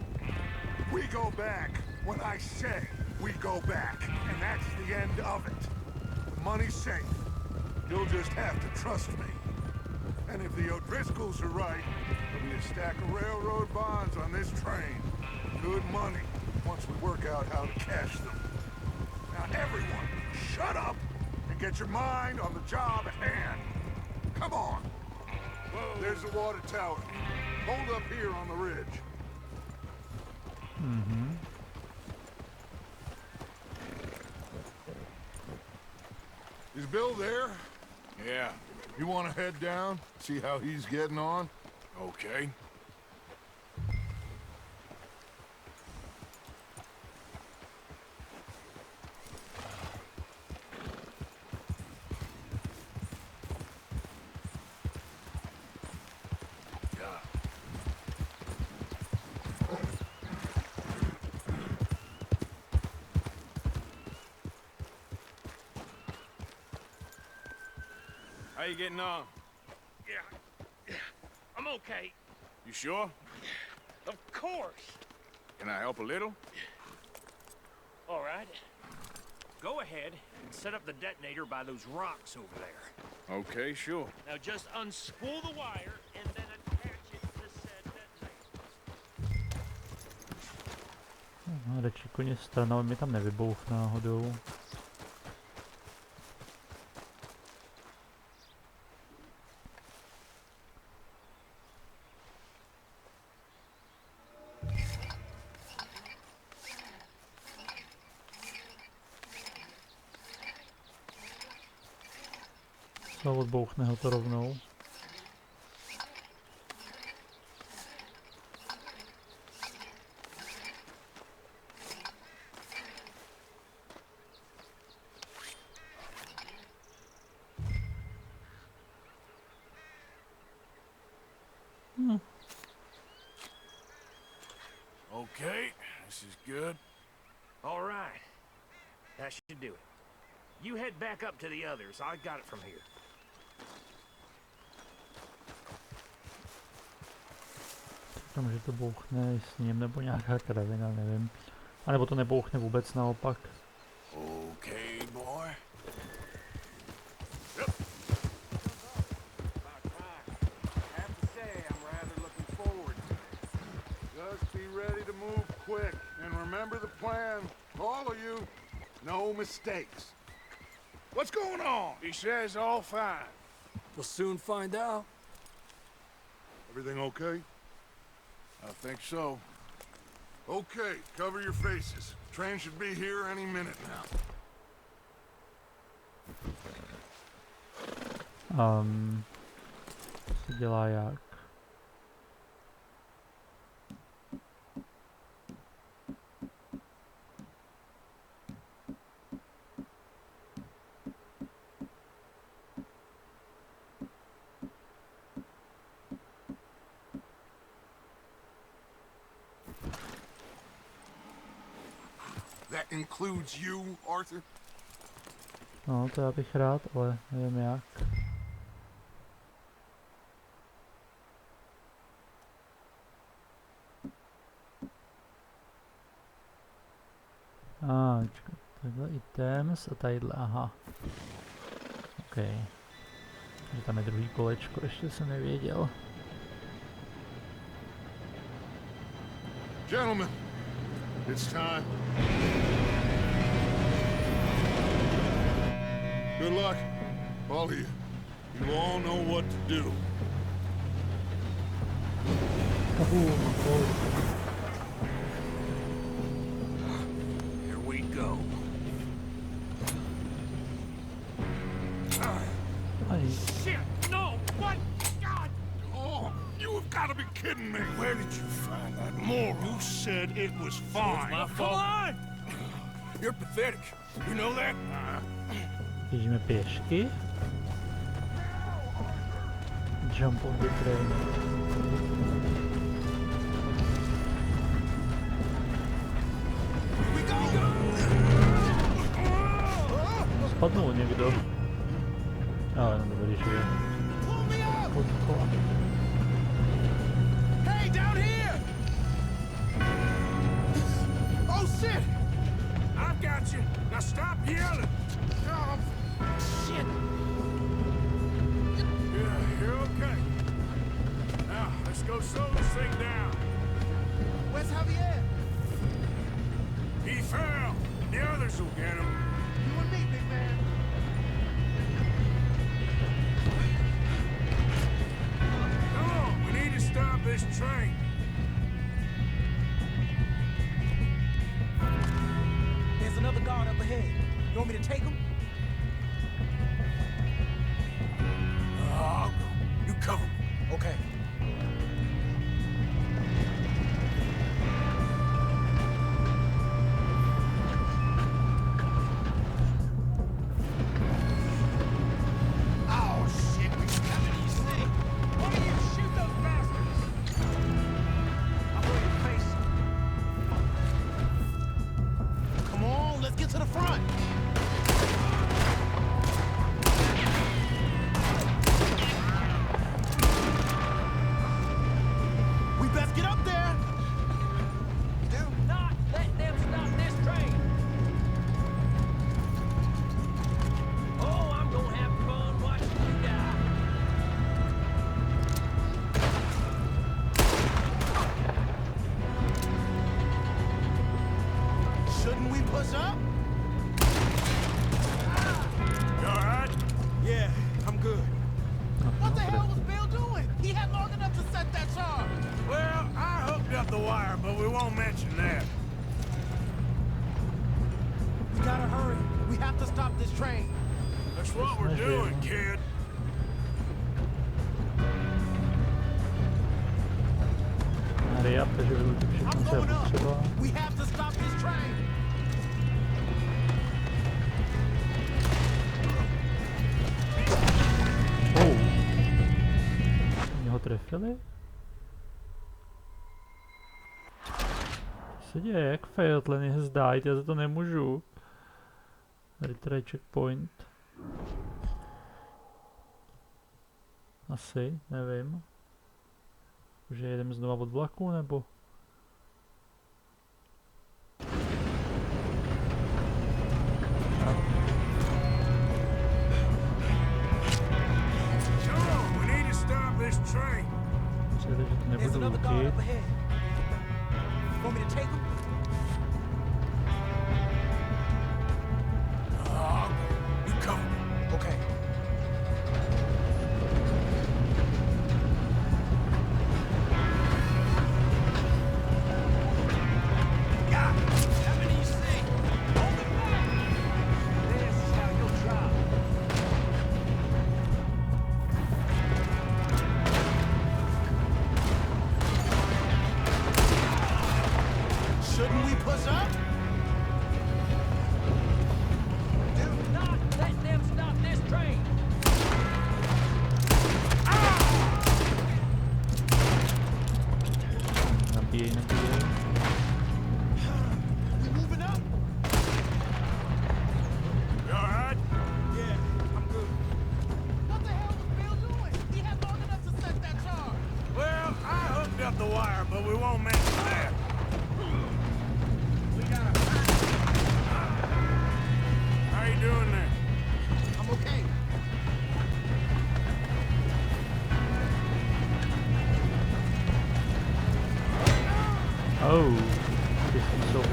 We go back when I say we go back, and that's the end of it. The money's safe. You'll just have to trust me. And if the O'Driscolls are right, there'll be a stack of railroad bonds on this train. Good money, once we work out how to cash them. Now everyone, shut up and get your mind on the job at hand. Come on. Whoa. There's the water tower. Hold up here on the ridge. Is Bill there? Yeah, You want to head down, see how he's getting on? okay. How you getting on? Yeah, I'm okay. You sure? Of course. Can I help a little? All right. Go ahead and set up the detonator by those rocks over there. Okay, sure. Now just unspool the wire and then attach it to said detonator. No, radši koně stranou, mě tam nevybouch náhodou. A odbouchne ho to rovnou. Okay, this is good. All right. That should do it. You head back up to the others. I got it from here. Říkám, že to bouchne s ním, nebo nějaká kravina, nevím. A nebo to nebouchne vůbec, naopak. Okay, boy. Just be ready to move quick, and remember the plan. All of you, no mistakes. What's going on? He says all fine. We'll soon find out. Everything okay? I think so. Okay, cover your faces. Train should be here any minute now. Co se dělá jak? That includes you, Arthur? No, to já bych rád, ale nevím jak. Čekaj, takhle items a tadyhle, aha. OK. Takže tam je druhý kolečko, ještě jsem nevěděl. Gentlemen, It's time. Good luck, all of you. You all know what to do. Here we go. Shit! No! What? God! Oh, you have got to be kidding me. Where did you find that moron? You said it was fine. My fault. Come on! You're pathetic. You know that? Běžíme pěšky. Jump on the train. Spadnul někdo. Ale no dobrý, že je. Hey, down here! Oh shit! I've got you. Now stop yelling. Oh, shit. Yeah, you're okay. Now, let's go slow this thing down. Where's Javier? He fell. The others will get him. You and me, big man. Come on, we need to stop this train. There's another guard up ahead. You want me to take him? I'll go. You cover me. Okay. Trefili? Co se děje? Jak failed? Lenny has died, já za to nemůžu. Retry checkpoint. Asi, nevím. Už jedeme znova od vlaku, nebo? There's another guard up ahead. Want me to take him? You come. Okay.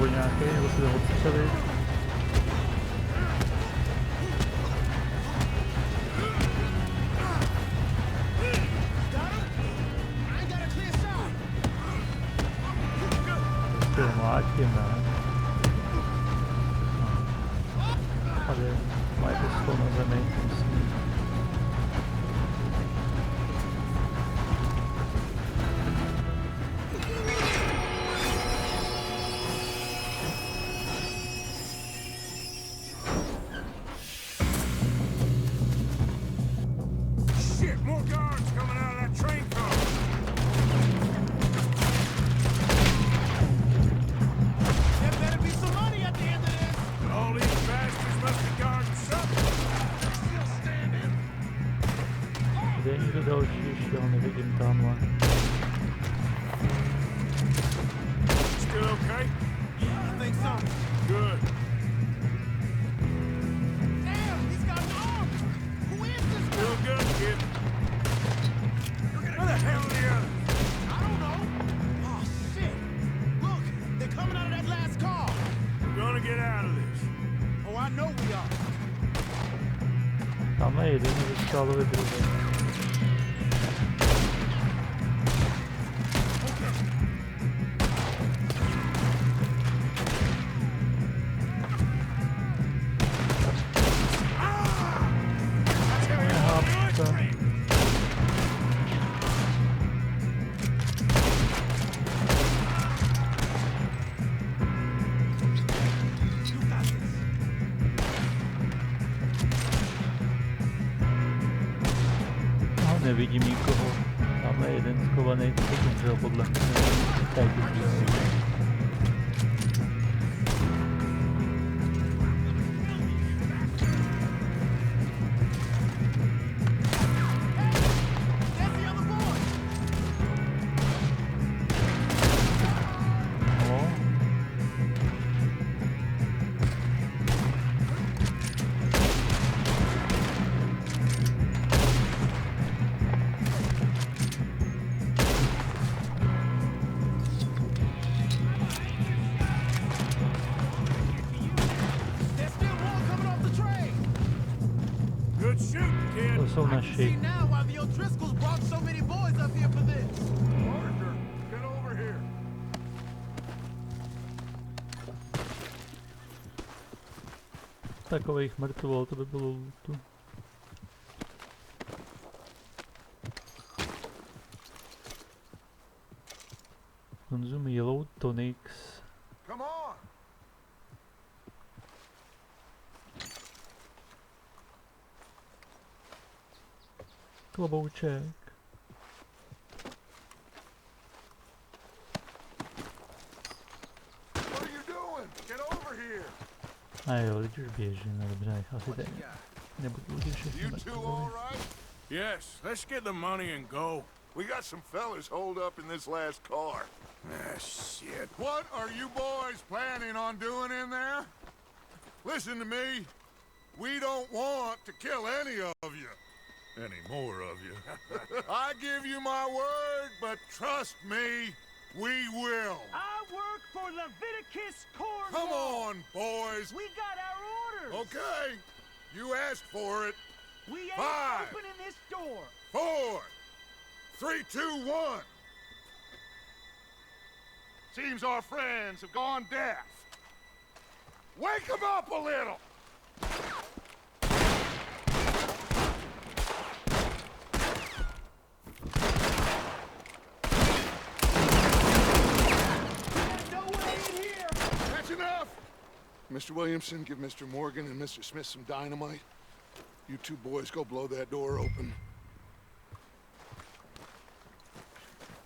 souboj nějaký, nebo si to odstřelit. Prostě ho mlátím, ne? Tady mají pistol na zemi, myslím. Shit, more guards coming out of that train car. There better be some money at the end of this. All these bastards must be guarding something. Still standing. Kde je někdo další, ještě ho nevidím tamhle. Still okay? Yeah, I think so. Good. Damn, he's got an arm. Who is this? Still good, kid. Where the hell are the others? I don't know. Oh, shit. Look, they're coming out of that last car. We're gonna get out of this. Oh, I know we are. Tamhle jeden ze skálovy druhý. Nevidím nikoho. Tamhle jeden schovaný, to umřel podle mě. Tady tu chvíli. To jsou naši. Takových mrtvol, to by bylo lůtu. Konzum yellow tonics. Klobouček. A jo, teď už běžíme, dobře, asi teď nebudu už všechny mrtvoli. Yes, let's get the money and go. We got some fellas holed up in this last car. Ah, shit. What are you boys planning on doing in there? Listen to me. We don't want to kill any of you. Any more of you. I give you my word, but trust me, we will. I work for Leviticus Cornwall. Come on, boys. We got our orders. Okay. You asked for it. We ain't 5, opening this door. 4, 3, 2, 1. Seems our friends have gone deaf. Wake them up a little. Mr. Williamson, give Mr. Morgan and Mr. Smith some dynamite. You two boys go blow that door open.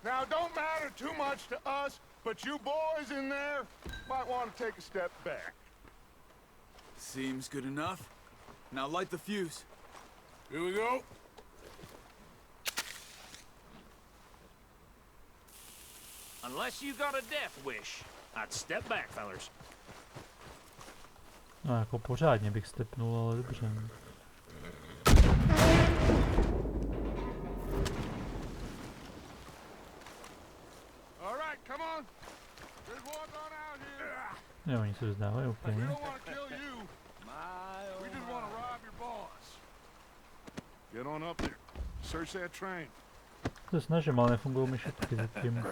Now, don't matter too much to us, but you boys in there might want to take a step back. Seems good enough. Now light the fuse. Here we go. Unless you got a death wish, I'd step back, fellers. No jako pořádně bych stepnul, ale dobře. All right, come on. There's one on out here. Jo, oni se vzdávají We úplně. don't want to kill you. We just want to rob your boss. Get on up there. Search that train. Se snažím, ale nefungují mi šipky zatím.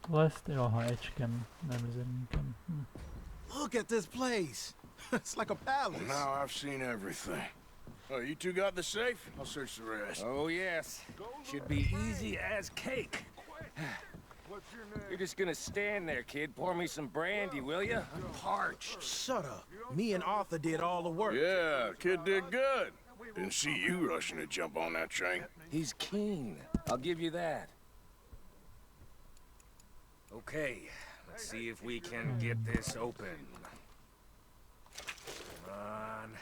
Lest, jo, aha, Ečkem, ne mizerníkem. Look at this place. It's like a palace. Now I've seen everything. Oh, you two got the safe? I'll search the rest. Oh, yes. Should be easy as cake. What's your name? You're just gonna stand there, kid. Pour me some brandy, will ya? I'm parched. Shut up. Me and Arthur did all the work. Yeah, kid did good. Didn't see you rushing to jump on that train. He's keen. I'll give you that. Okay, let's see if we can get this open. Come on.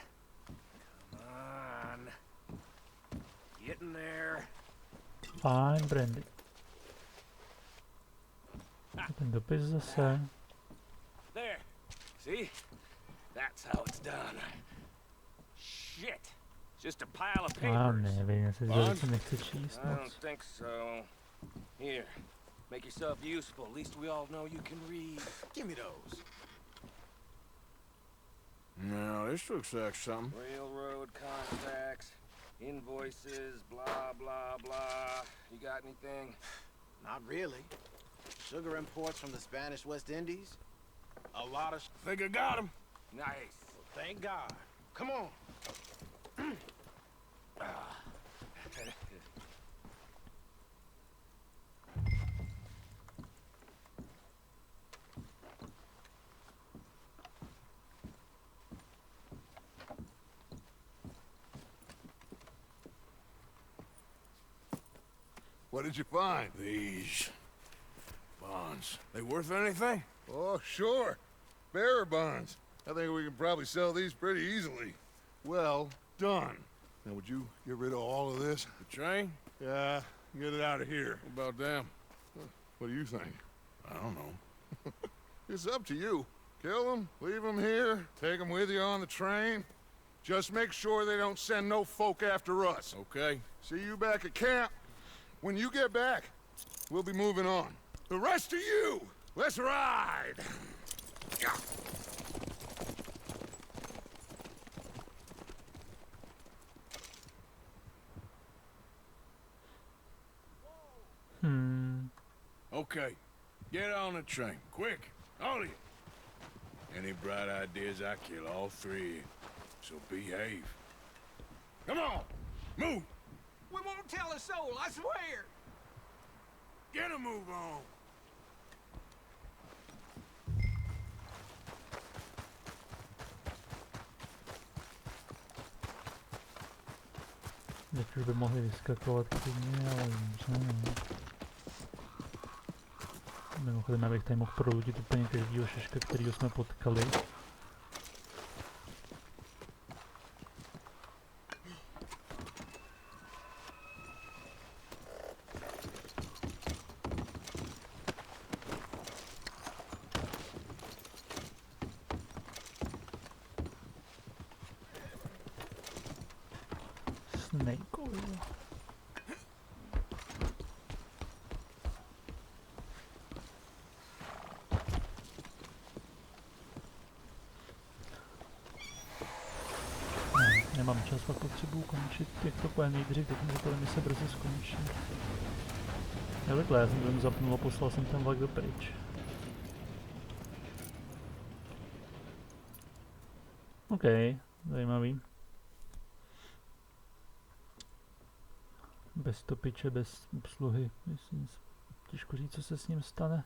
Come on. Get in there. Fajn, brandy. Ten dopis zase. There. See? That's how it's done. Shit. Just a pile of papers. Nevím, jestli se nechce číst I moc. don't think so. Here. Make yourself useful. At least we all know you can read. Give me those. No, this looks like something. Railroad contacts, invoices, blah, blah, blah. You got anything? Not really. Sugar imports from the Spanish West Indies. A lot of... Think I got him. Nice. Thank God. Come on. What did you find? These bonds. They worth anything? Oh, sure. Bearer bonds. I think we can probably sell these pretty easily. Well done. Now, would you get rid of all of this? The train? Yeah, get it out of here. What about them? What do you think? I don't know. It's up to you. Kill them, leave them here, take them with you on the train. Just make sure they don't send no folk after us. Okay. See you back at camp. When you get back, we'll be moving on. The rest of you, let's ride! Okay. Get on the train. Quick. All of you. Any bright ideas, I kill all three. So behave. Come on. Move. We won't tell a soul, I swear. Get a move on. Teď už by mohli vyskakovat klidně, ale dobře. Mimochodem, abych tady mohl proludit úplně každýho šeška, kterýho jsme potkali. Snake oil. Nemám čas, pak potřebuju končit, jak to pojem nejdřív, teď mi to mise brzy skončí. Jo takhle, já jsem to zapnul a poslal jsem ten vlak dopryč. OK, zajímavý. Bez topiče, bez obsluhy, myslím, těžko říct, co se s ním stane.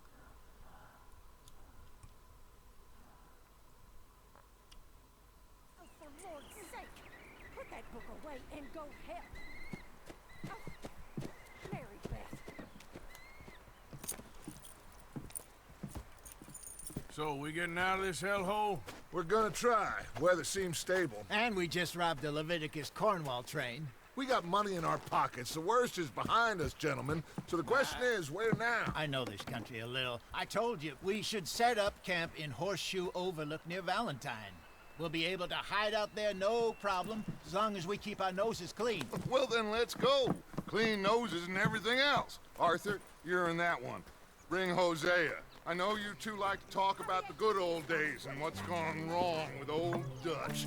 So, we getting out of this hellhole? We're gonna try. Weather seems stable. And we just robbed the Leviticus Cornwall train. We got money in our pockets. The worst is behind us, gentlemen. So the question is, where now? I know this country a little. I told you, we should set up camp in Horseshoe Overlook near Valentine. We'll be able to hide out there no problem, as long as we keep our noses clean. Well, then let's go. Clean noses and everything else. Arthur, you're in that one. Bring Hosea. I know you two like to talk about the good old days and what's gone wrong with old Dutch.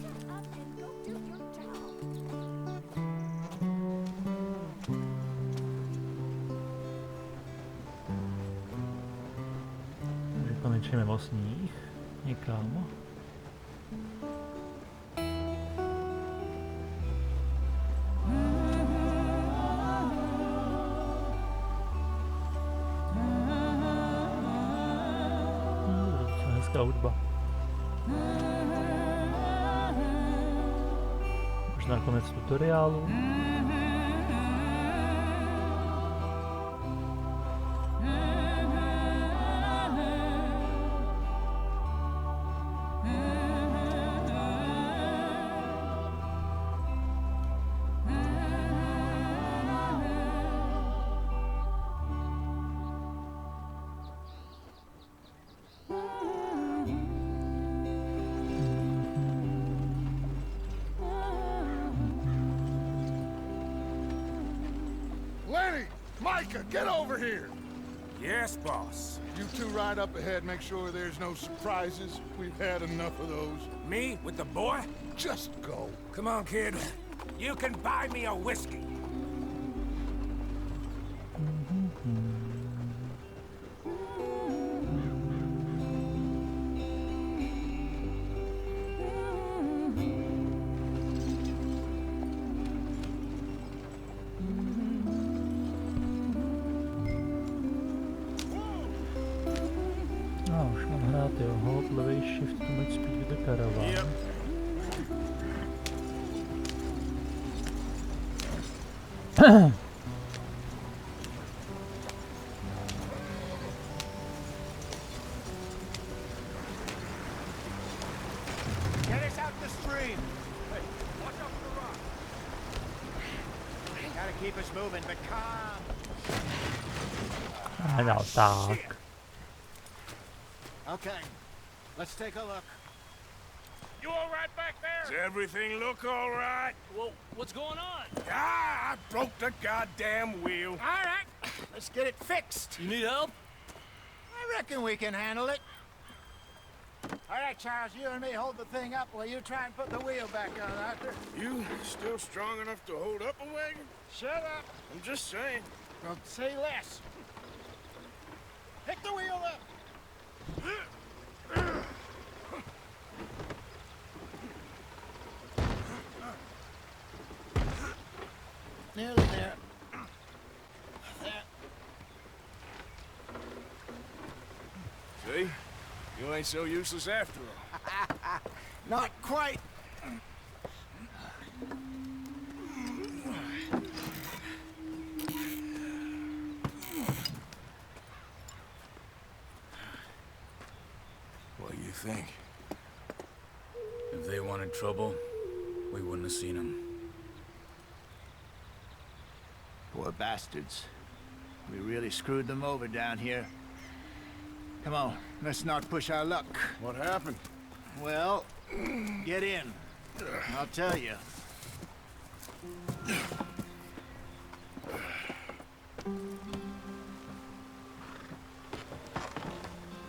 Konečně mimo sníh. Někam. Hezká hudba. Možná konec tutoriálu. Get over here! Yes, boss. You two ride up ahead, make sure there's no surprises. We've had enough of those. Me with the boy? Just go. Come on, kid. You can buy me a whiskey. Shift to make speed with the caravan. Yep. Get us out the stream. Hey, watch out for the rock. Gotta keep us moving, but calm. No tak. Okay, let's take a look. You all right back there? Does everything look all right? Well, what's going on? Ah, I broke the goddamn wheel. All right, let's get it fixed. You need help? I reckon we can handle it. All right, Charles, you and me hold the thing up while you try and put the wheel back on, Arthur. You still strong enough to hold up a wagon? Shut up. I'm just saying. Don't say less. Pick the wheel up. Nearly there. See? You ain't so useless after all. Not quite. What do you think? If they wanted trouble, we wouldn't have seen them. Poor bastards. We really screwed them over down here. Come on, let's not push our luck. What happened? Well, get in. I'll tell you.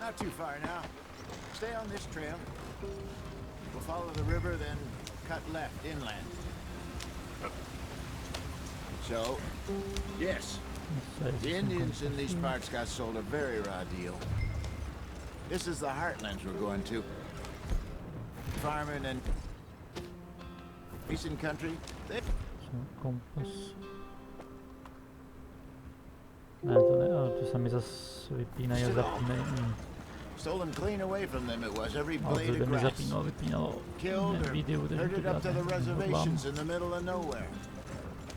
Not too far now. Stay on this trail. We'll follow the river, then cut left inland. So, yes, the Indians in these parts got sold a very raw deal. This is the heartlands we're going to. Farming and decent country. Kompas. Ne, to ne, ale to se mi zas vypínají a zapínají. Stole them clean away from them. It was every Ale blade to of mi grass. zapínalo, vypínalo. Killed or Video, herded up to the reservations in the middle of nowhere.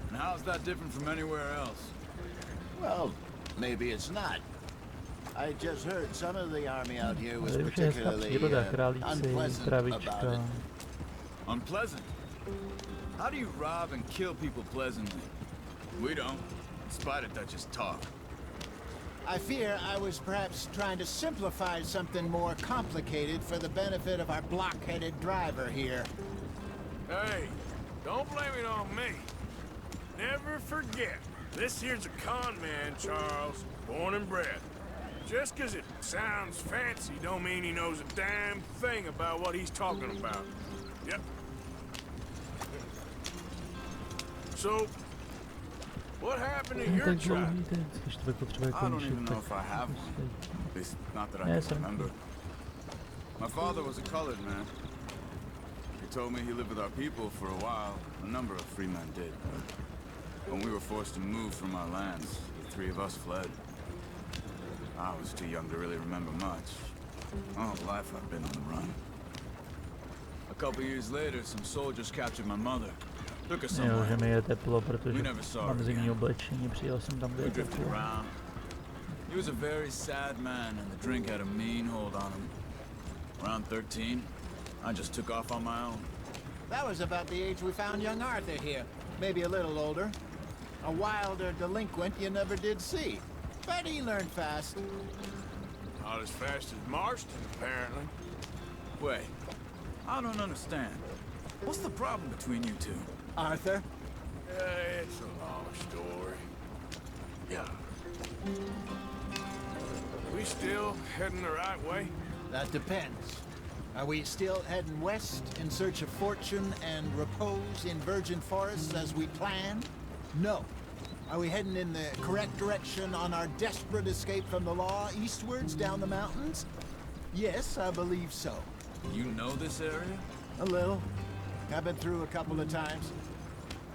And how's that different from anywhere else? Well, maybe it's not. I just heard some of the army out here was particularly unpleasant about it. Unpleasant? How do you rob and kill people pleasantly? We don't, in spite of Dutch's talk. I fear I was perhaps trying to simplify something more complicated for the benefit of our block-headed driver here. Hey, don't blame it on me. Never forget, this here's a con man, Charles, born and bred. Just 'cause it sounds fancy don't mean he knows a damn thing about what he's talking about. Yep. So, what happened to your tribe? I don't even know if I have one. At least, not that I can remember. My father was a colored man. He told me he lived with our people for a while. A number of free men did. When we were forced to move from our lands, the three of us fled. I was too young to really remember much. All life I've been on the run. A couple years later, some soldiers captured my mother. Took her somewhere. Jo, že mi je teplo, protože We never saw mám her zimní again. oblečení, přijel jsem tam, kde We je drifted teplo. around. He was a very sad man, and the drink had a mean hold on him. Around 13, I just took off on my own. That was about the age we found young Arthur here. Maybe a little older. A wilder delinquent you never did see. But he learned fast. Not as fast as Marston, apparently. Wait, I don't understand. What's the problem between you two? Arthur? It's a long story. Yeah. We still heading the right way? That depends. Are we still heading west in search of fortune and repose in virgin forests as we planned? No. Are we heading in the correct direction on our desperate escape from the law eastwards down the mountains? Yes, I believe so. You know this area? A little. I've been through a couple of times.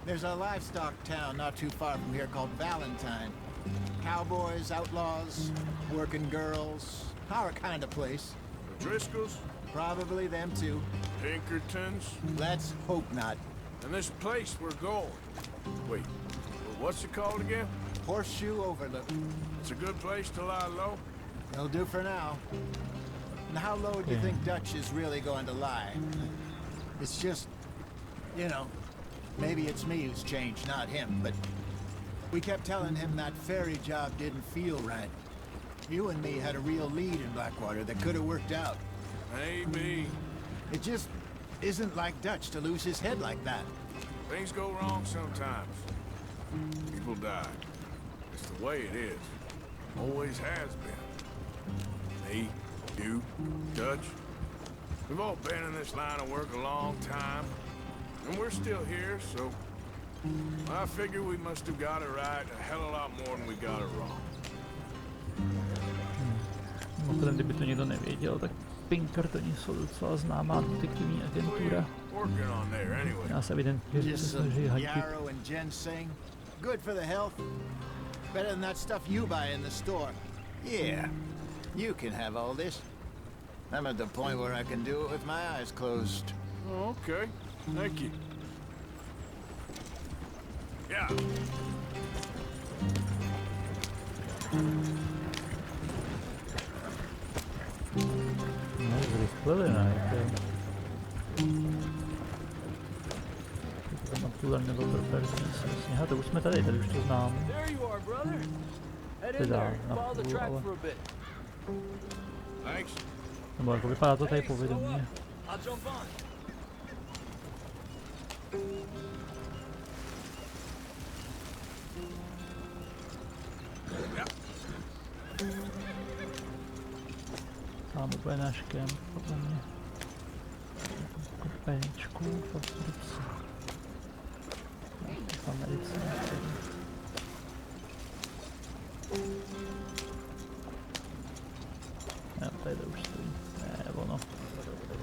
There's a livestock town not too far from here called Valentine. Cowboys, outlaws, working girls, our kind of place. The Driscolls? Probably them too. Pinkertons? Let's hope not. And this place we're going. Wait, what's it called again? Horseshoe Overlook. It's a good place to lie low? It'll do for now. And how low do you think Dutch is really going to lie? It's just, you know, maybe it's me who's changed, not him, but we kept telling him that ferry job didn't feel right. You and me had a real lead in Blackwater that could have worked out. Maybe. It just isn't like Dutch to lose his head like that. Things go wrong sometimes. People die. It's the way it is. Always has been. Me, you, Dutch. We've all been in this line of work a long time. And we're still here, so I figure we must have got it right a hell of a lot more than we got it wrong. Mimochodem, kdyby to někdo nevěděl, tak Pinkertoni jsou docela známá detektivní agentura. Nás evidentně se snaží hatit. Yarrow and ginseng. Good for the health. Better than that stuff you buy in the store. Yeah, you can have all this. I'm at the point where I can do it with my eyes closed. Okay, thank you. Yeah. No, zrychlili, ne? Tam aktuálně nebyl property, vlastně. Aha, to už jsme tady už to znám. Teda, na půl, ale... Nebo jako vypadá to tady povědomě. Mám úplně náš kemp, podle mě. Koupeničku v Africe. V Americe. Jo, tady už stojí. Ne, ono.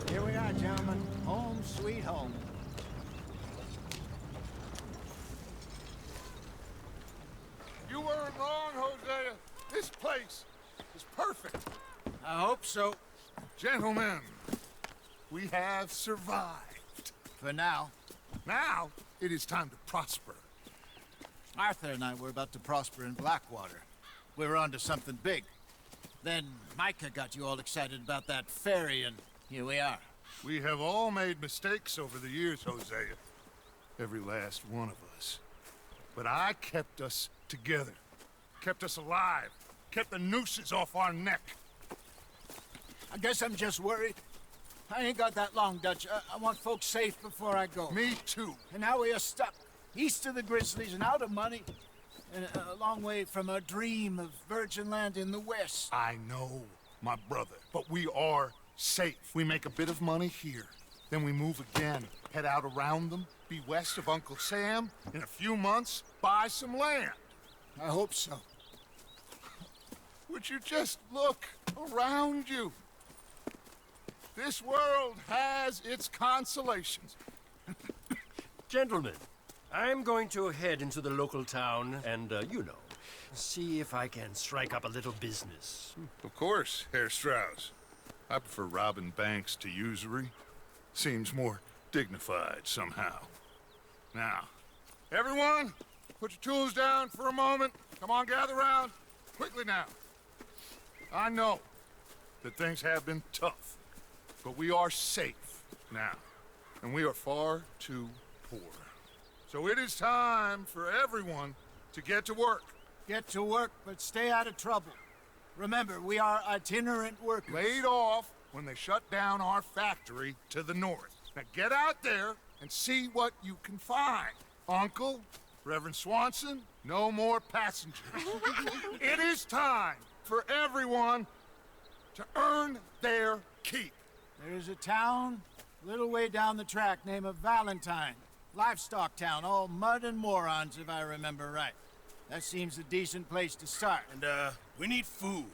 Here we are, gentlemen. Home sweet home. You weren't wrong, Hosea. This place is perfect. I hope so. Gentlemen, we have survived. For now. Now, it is time to prosper. Arthur and I were about to prosper in Blackwater. We were on to something big. Then Micah got you all excited about that ferry, and here we are. We have all made mistakes over the years, Hosea. Every last one of us. But I kept us together. Kept us alive. kept the nooses off our neck. I guess I'm just worried. I ain't got that long, Dutch. I want folks safe before I go. Me too. And now we are stuck east of the Grizzlies and out of money, and a long way from a dream of virgin land in the west. I know, my brother, but we are safe. We make a bit of money here, then we move again, head out around them, be west of Uncle Sam, in a few months, buy some land. I hope so. Would you just look around you? This world has its consolations. Gentlemen, I'm going to head into the local town and, you know, see if I can strike up a little business. Of course, Herr Strauss. I prefer robbing banks to usury. Seems more dignified somehow. Now, everyone, put your tools down for a moment. Come on, gather round. Quickly now. I know that things have been tough, but we are safe now, and we are far too poor. So it is time for everyone to get to work. Get to work, but stay out of trouble. Remember, we are itinerant workers. Laid off when they shut down our factory to the north. Now get out there and see what you can find. Uncle, Reverend Swanson, no more passengers. It is time for everyone to earn their keep. There's a town a little way down the track named Valentine. Livestock town, all mud and morons, if I remember right. That seems a decent place to start. And, we need food.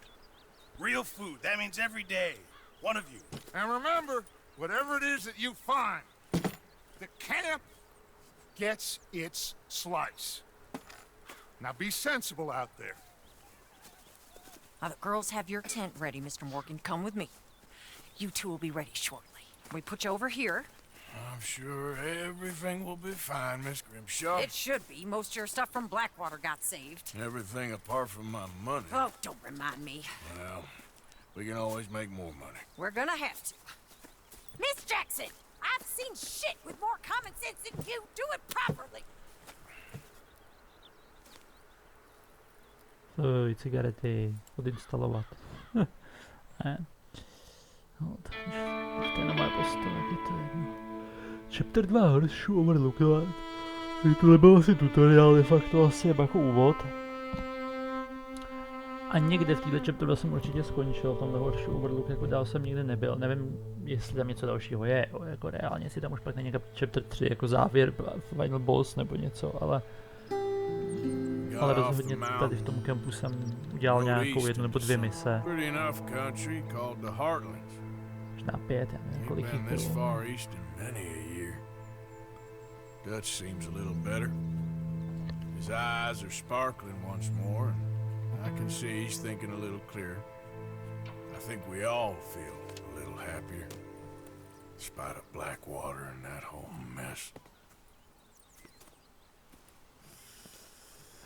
Real food. That means every day. One of you. And remember, whatever it is that you find, the camp gets its slice. Now be sensible out there. Now the girls have your tent ready, Mr. Morgan. Come with me. You two will be ready shortly. We put you over here. I'm sure everything will be fine, Miss Grimshaw. It should be. Most of your stuff from Blackwater got saved. Everything apart from my money. Oh, don't remind me. Well, we can always make more money. We're gonna have to. Miss Jackson, I've seen shit with more common sense than you. Do it properly. Cigarety odinstalovat. Ne. No, to je na moje postava, je to jedno. Chapter 2, horší overlook, ale tohle byl asi tutoriál, de facto asi jako úvod. A někde v této chapter 2 jsem určitě skončil, v tomhle horší overlook, jako dál jsem nikdy nebyl. Nevím, jestli tam něco dalšího je, jako reálně, jestli tam už pak není chapter 3, jako závěr, final boss nebo něco, ale rozhodně tady v tom kempu jsem udělal nějakou 1 nebo 2 mise. Možná 5, já nevím, kolik jich bylo. Dutch seems a little better. His eyes are sparkling once more, and I can see he's thinking a little clearer. I think we all feel a little happier, despite of Blackwater and that whole mess.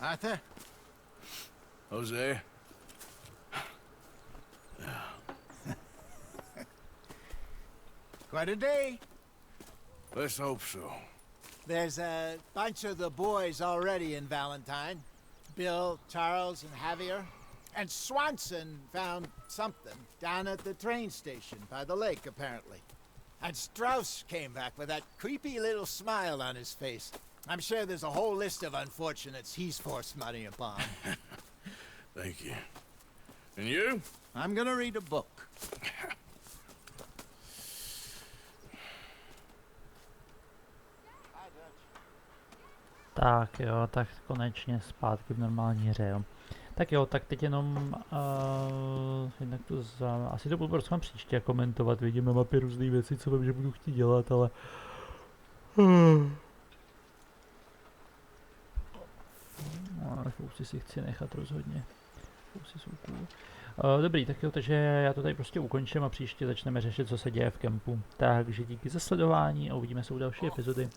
Arthur? Jose? Quite a day. Let's hope so. There's a bunch of the boys already in Valentine. Bill, Charles, and Javier. And Swanson found something down at the train station by the lake, apparently. And Strauss came back with that creepy little smile on his face. I'm sure there's a whole list of unfortunates he's forced money upon. Thank you. And you? I'm gonna read a book. Tak jo, tak konečně zpátky v normální hře, jo. Tak jo, tak teď jenom jednak to asi to budu prostě příště komentovat, vidím na mapě různé věci, co vím, že budu chtít dělat, ale fousy si chci nechat rozhodně. Fousy jsou cool. Dobrý, tak jo, takže já to tady prostě ukončím a příště začneme řešit, co se děje v kempu. Takže díky za sledování a uvidíme se u další epizody.